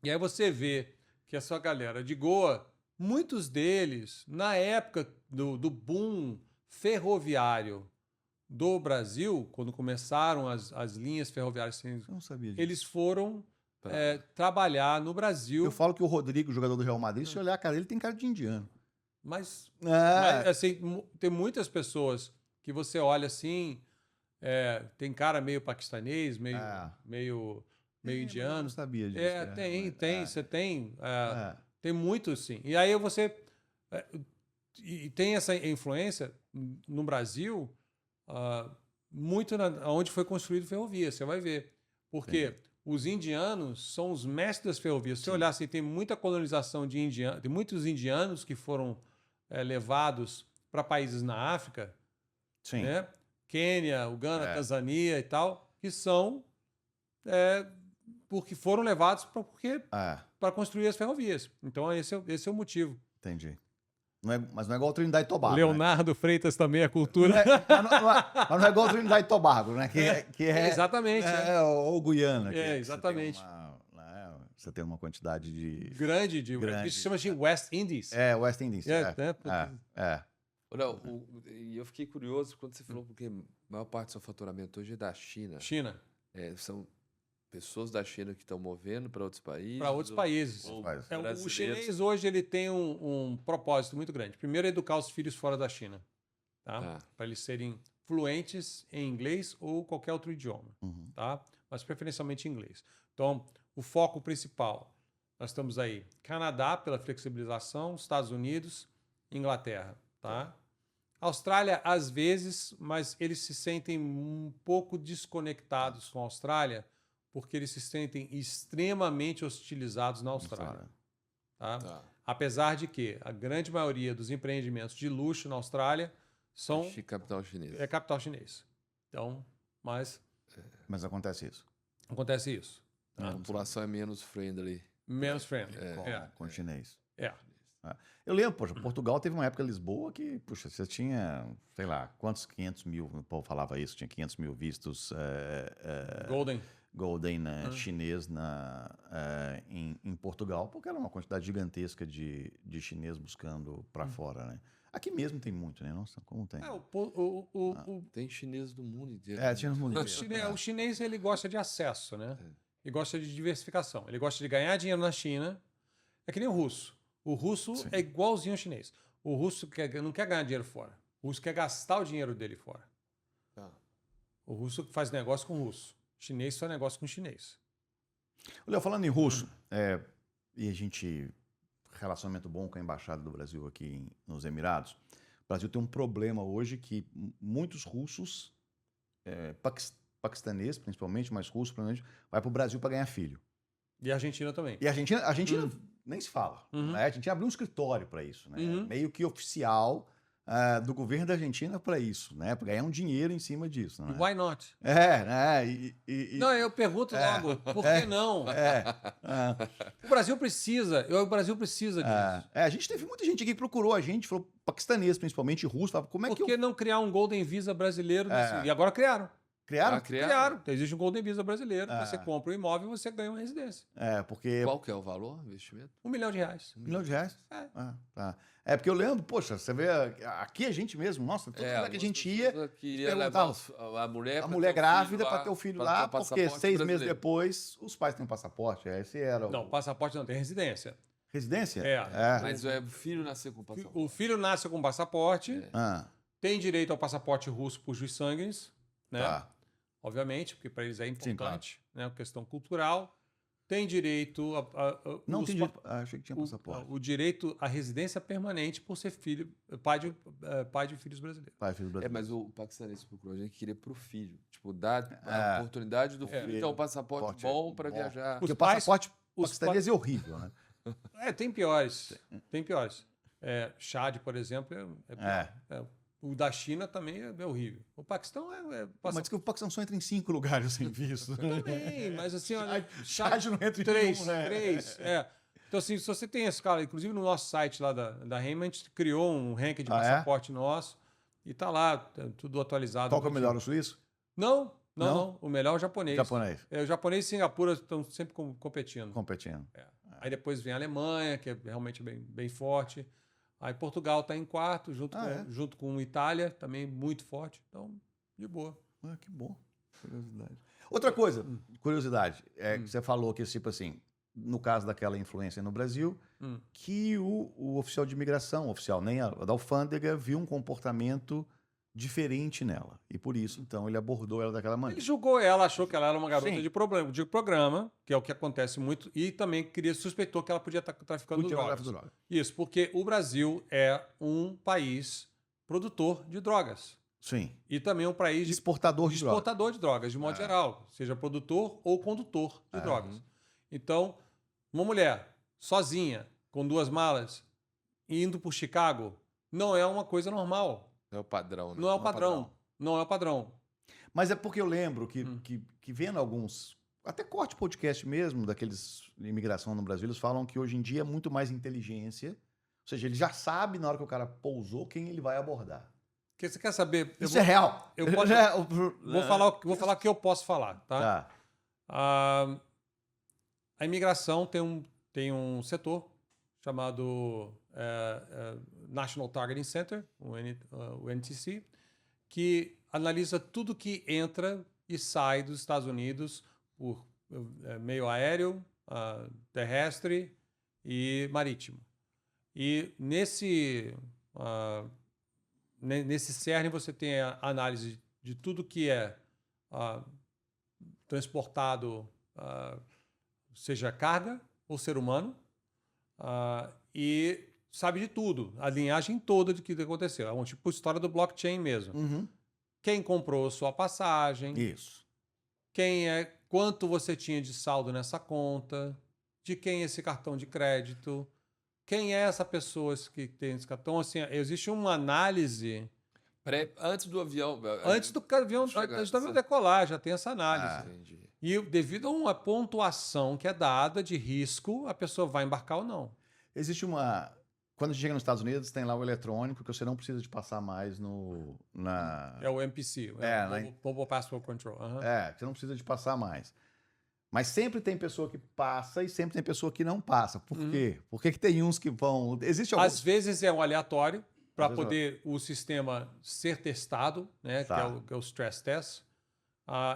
E aí você vê que essa galera de Goa, muitos deles, na época do boom ferroviário do Brasil, quando começaram as linhas ferroviárias, eu não sabia disso. Eles foram trabalhar no Brasil. Eu falo que o Rodrigo, jogador do Real Madrid, se olhar a cara dele, tem cara de indiano. Mas assim, tem muitas pessoas que você olha assim, tem cara meio paquistanês, meio indiano. Eu não sabia disso. Tem. Você tem. Tem muito, sim. E aí você... e tem essa influência no Brasil... muito onde foi construído ferrovia, você vai ver. Porque os indianos são os mestres das ferrovias. Se você olhar assim, tem muita colonização de indianos, tem muitos indianos que foram levados para países na África, né? Quênia, Uganda, Tanzânia e tal, que são porque foram levados para construir as ferrovias. Então esse é o motivo. Entendi. Mas não é igual o Trinidad e Tobago. Leonardo Freitas também é cultura. Mas não é igual o Trinidad e Tobago, né? Exatamente. Ou Guiana. Exatamente. Você tem uma quantidade de... Grande. Isso se chama de West Indies. West Indies. E eu fiquei curioso quando você falou, porque a maior parte do seu faturamento hoje é da China. São pessoas da China que estão movendo para outros países? Para outros países. O chinês hoje ele tem um propósito muito grande. Primeiro, educar os filhos fora da China. Tá? Para eles serem fluentes em inglês ou qualquer outro idioma. Tá? Mas preferencialmente em inglês. Então, o foco principal. Nós estamos aí. Canadá, pela flexibilização. Estados Unidos. Inglaterra. Tá? Austrália, às vezes, mas eles se sentem um pouco desconectados com a Austrália, porque eles se sentem extremamente hostilizados na Austrália. Tá? Apesar de que a grande maioria dos empreendimentos de luxo na Austrália são... capital chinês. É capital chinês. Então, mas acontece isso. Acontece isso. Tá? A população é menos friendly. Menos friendly. Com o chinês. Eu lembro, Portugal teve uma época em Lisboa que, você tinha, sei lá, quantos 500 mil, o povo falava isso, tinha 500 mil vistos... Golden chinês em Portugal, porque era uma quantidade gigantesca de chinês buscando para fora, né? Aqui mesmo tem muito, né? Nossa, como tem? Tem chinês do mundo inteiro. Tinha no mundo inteiro. O chinês, ele gosta de acesso, né? Ele gosta de diversificação. Ele gosta de ganhar dinheiro na China. É que nem o russo. O russo é igualzinho ao chinês. O russo não quer ganhar dinheiro fora. O russo quer gastar o dinheiro dele fora. O russo faz negócio com o russo. Chinês só negócio com chinês. Léo, falando em russo, e a gente... relacionamento bom com a Embaixada do Brasil aqui nos Emirados, o Brasil tem um problema hoje que muitos russos, paquistaneses principalmente, mas russos provavelmente, vai para o Brasil para ganhar filho. E a Argentina também. E a Argentina nem se fala. Né? A gente abriu um escritório para isso, né? Meio que oficial, do governo da Argentina para isso, né? Para ganhar um dinheiro em cima disso. Né? Why not? Né? Não, eu pergunto logo, por que não? O Brasil precisa disso. A gente teve muita gente aqui que procurou a gente, falou paquistanês, principalmente russo, falava, como é por que que não criar um Golden Visa brasileiro? E agora criaram. Criaram? Criaram. Existe um Golden Visa brasileiro. Você compra um imóvel e você ganha uma residência. Porque... Qual que é o valor do investimento? R$1 milhão. R$1 milhão? Tá. Porque eu lembro, poxa, você vê aqui a gente mesmo, nossa, todo lugar que a gente ia, queria levar a mulher grávida para ter o filho lá, porque 6 meses depois os pais têm um passaporte. Esse era Não, passaporte não, tem residência. Residência? Mas o filho nasceu com passaporte. O filho nasce com passaporte, tem direito ao passaporte russo por juiz sanguinis, né? Tá. Obviamente, porque para eles é importante, né? Questão cultural. Tem direito não tem direito. Achei que tinha passaporte. O direito à residência permanente por ser pai de filhos brasileiros. Pai de filhos brasileiros. Mas o paquistanês procurou, a gente queria pro filho. Tipo, dar a oportunidade do filho ter um passaporte bom para viajar. Porque o passaporte paquistanês é horrível, né? Tem piores. Tem piores. Chad, por exemplo, é pior. O da China também é horrível. O Paquistão Mas diz que o Paquistão só entra em 5 lugares sem visto. Também, mas assim... Chad não entra em 3, né? 3, Então, assim, se você tem a escala... Inclusive, no nosso site lá da Rema, a gente criou um ranking de passaporte nosso e tá lá, tudo atualizado. Qual que é o melhor, o suíço? Não. O melhor é o japonês. O japonês e Singapura estão sempre competindo. Aí depois vem a Alemanha, que é realmente bem forte. Aí Portugal está em quarto, junto com Itália, também muito forte. Então, de boa. Que bom. Curiosidade. Outra coisa, curiosidade, que você falou que, tipo assim, no caso daquela influência no Brasil, que o oficial de imigração, nem a da alfândega, viu um comportamento diferente nela. E por isso, então, ele abordou ela daquela maneira. Ele julgou ela, achou que ela era uma garota de programa, que é o que acontece muito, e também suspeitou que ela podia estar traficando drogas. Isso, porque o Brasil é um país produtor de drogas. Sim. E também um país exportador de drogas, de modo geral. Seja produtor ou condutor de drogas. Então, uma mulher sozinha, com 2 malas, indo por Chicago, não é uma coisa normal. Não é o padrão, né? Não é o padrão. Mas é porque eu lembro que vendo alguns, até corte podcast mesmo, daqueles de imigração no Brasil, eles falam que hoje em dia é muito mais inteligência. Ou seja, ele já sabe na hora que o cara pousou quem ele vai abordar. Porque você quer saber... Isso é real. Eu vou falar o que eu posso falar, tá? A imigração tem um setor chamado National Targeting Center, o NTC, que analisa tudo que entra e sai dos Estados Unidos por meio aéreo, terrestre e marítimo. E nesse cerne você tem a análise de tudo que é transportado, seja carga ou ser humano, e sabe de tudo, a linhagem toda de que aconteceu. É tipo história do blockchain mesmo. Quem comprou sua passagem, isso. Quanto você tinha de saldo nessa conta, de quem é esse cartão de crédito, quem é essa pessoa que tem esse cartão. Assim, existe uma análise... Antes do avião... Antes do avião decolar, já tem essa análise. E devido a uma pontuação que é dada de risco, a pessoa vai embarcar ou não. Existe uma... Quando a gente chega nos Estados Unidos, tem lá o eletrônico que você não precisa de passar mais É o MPC, Mobile Passport Control. Você não precisa de passar mais. Mas sempre tem pessoa que passa e sempre tem pessoa que não passa. Por quê? Por que tem uns que vão... Às vezes é um aleatório para poder o sistema ser testado, né? Que é o stress test.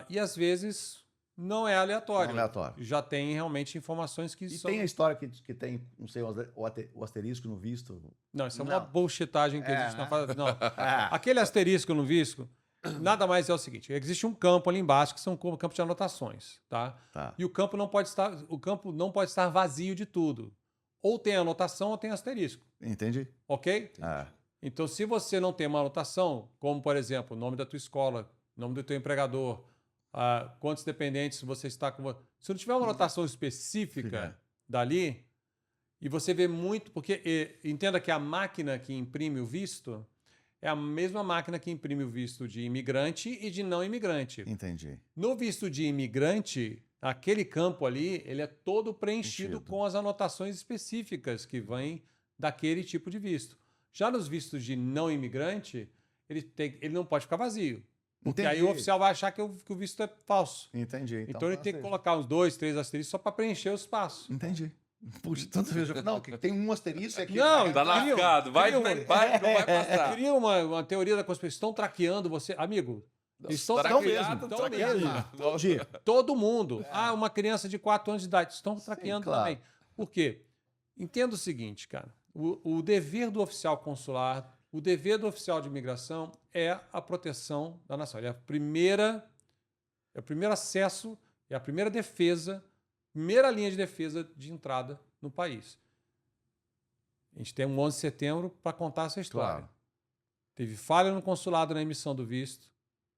E às vezes... Não é aleatório. Já tem realmente informações que são... E tem a história que tem, não sei, o asterisco no visto? Não, isso é uma bullshitagem que existe na fase... Não. Aquele asterisco no visto, nada mais é o seguinte, existe um campo ali embaixo que são campos de anotações, tá? E o campo não pode estar vazio de tudo. Ou tem anotação ou tem asterisco. Entendi. Ok? Então, se você não tem uma anotação, como, por exemplo, o nome da tua escola, nome do teu empregador... quantos dependentes você está com... Se não tiver uma anotação específica dali, e você vê muito... Porque entenda que a máquina que imprime o visto, é a mesma máquina que imprime o visto de imigrante e de não imigrante. Entendi. No visto de imigrante, aquele campo ali, ele é todo preenchido com as anotações específicas que vêm daquele tipo de visto. Já nos vistos de não imigrante, ele não pode ficar vazio. Porque aí o oficial vai achar que o visto é falso. Entendi. Então ele tem que colocar uns 2, 3 asteriscos só para preencher o espaço. Entendi. Puxa, tantas vezes eu falo, não, tem um asterisco aqui. Não, tá lascado. Não vai passar. Cria uma teoria da conspiração. Estão traqueando você. Amigo, estão traqueando. Todo mundo. Uma criança de 4 anos de idade. Estão traqueando também. Por quê? Entenda o seguinte, cara. O dever do oficial consular, o dever do oficial de imigração é a proteção da nação. Ele é o primeiro acesso, é a primeira defesa, primeira linha de defesa de entrada no país. A gente tem um 11 de setembro para contar essa história. Claro. Teve falha no consulado na emissão do visto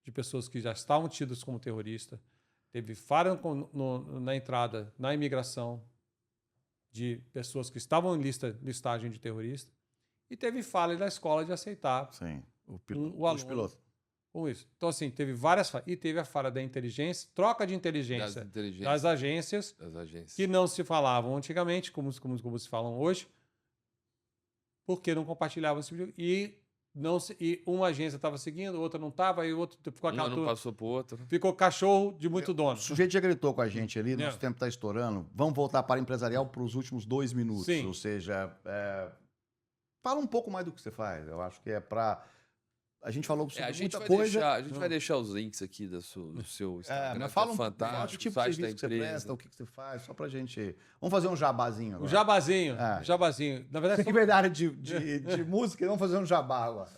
de pessoas que já estavam tidas como terroristas. Teve falha na entrada, na imigração, de pessoas que estavam em listagem de terrorista. E teve falha da escola de aceitar o aluno. Com isso. Então, assim, teve várias falhas. E teve a falha da inteligência, troca de inteligência das agências, que não se falavam antigamente, como se falam hoje, porque não compartilhavam esse tipo de... E uma agência estava seguindo, outra não estava, e o outro ficou aquela não passou para o outro. Ficou cachorro de muito dono. O sujeito já gritou com a gente ali, nosso tempo está estourando. Vamos voltar para empresarial para os últimos 2 minutos. Sim. Ou seja, fala um pouco mais do que você faz. Eu acho que é para... A gente falou sobre muita coisa. A gente vai deixar os links aqui do seu Instagram. Mas fala fantástico, que tipo de serviço que você presta, o que você faz, só pra gente... Vamos fazer um jabazinho agora. Um jabazinho. Jabazinho. Na verdade, você que veio da área de música, vamos fazer um jabá agora.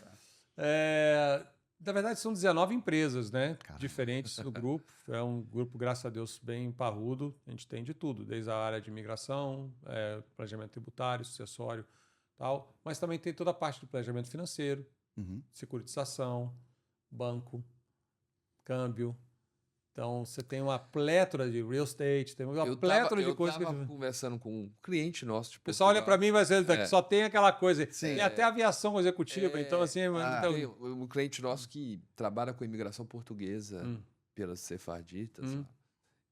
Na verdade, são 19 empresas, né? Diferentes do grupo. É um grupo, graças a Deus, bem parrudo. A gente tem de tudo, desde a área de imigração, planejamento tributário, sucessório, tal. Mas também tem toda a parte do planejamento financeiro, securitização, banco, câmbio. Então, você tem uma plétora de real estate, tem uma plétora de coisas. Eu estava conversando com um cliente nosso. O pessoal olha para mim, mas só tem aquela coisa. Sim, tem até aviação executiva, então assim... Tem um cliente nosso que trabalha com imigração portuguesa pelas sefarditas.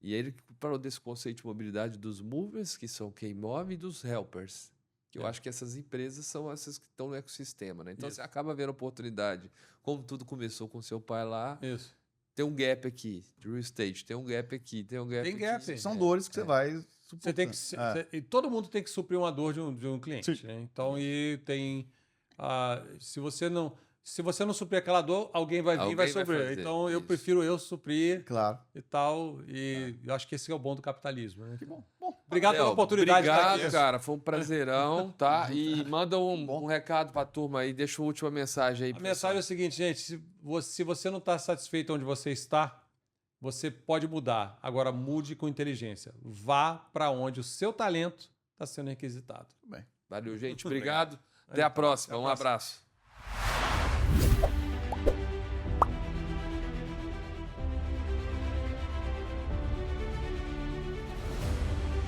E ele falou desse conceito de mobilidade dos movers, que são quem move, e dos helpers. Que eu acho que essas empresas são essas que estão no ecossistema, né? Então, você acaba vendo oportunidade. Como tudo começou com seu pai lá... Isso. Tem um gap aqui, de real estate, tem um gap aqui, tem um gap aqui. Sim. São dores que você vai... Você tem que, e todo mundo tem que suprir uma dor de um cliente. Né? Então, se você não suprir aquela dor, alguém vai vir e vai suprir. Então, eu prefiro eu suprir e tal. E eu acho que esse é o bom do capitalismo. Né? Que bom. Obrigado pela oportunidade. Obrigado, cara. Foi um prazerão, tá? E manda um recado pra turma aí. Deixa a última mensagem aí. A mensagem é a seguinte, gente. Se você não está satisfeito onde você está, você pode mudar. Agora, mude com inteligência. Vá para onde o seu talento está sendo requisitado. Bem. Valeu, gente. Obrigado. Até a próxima. Um abraço.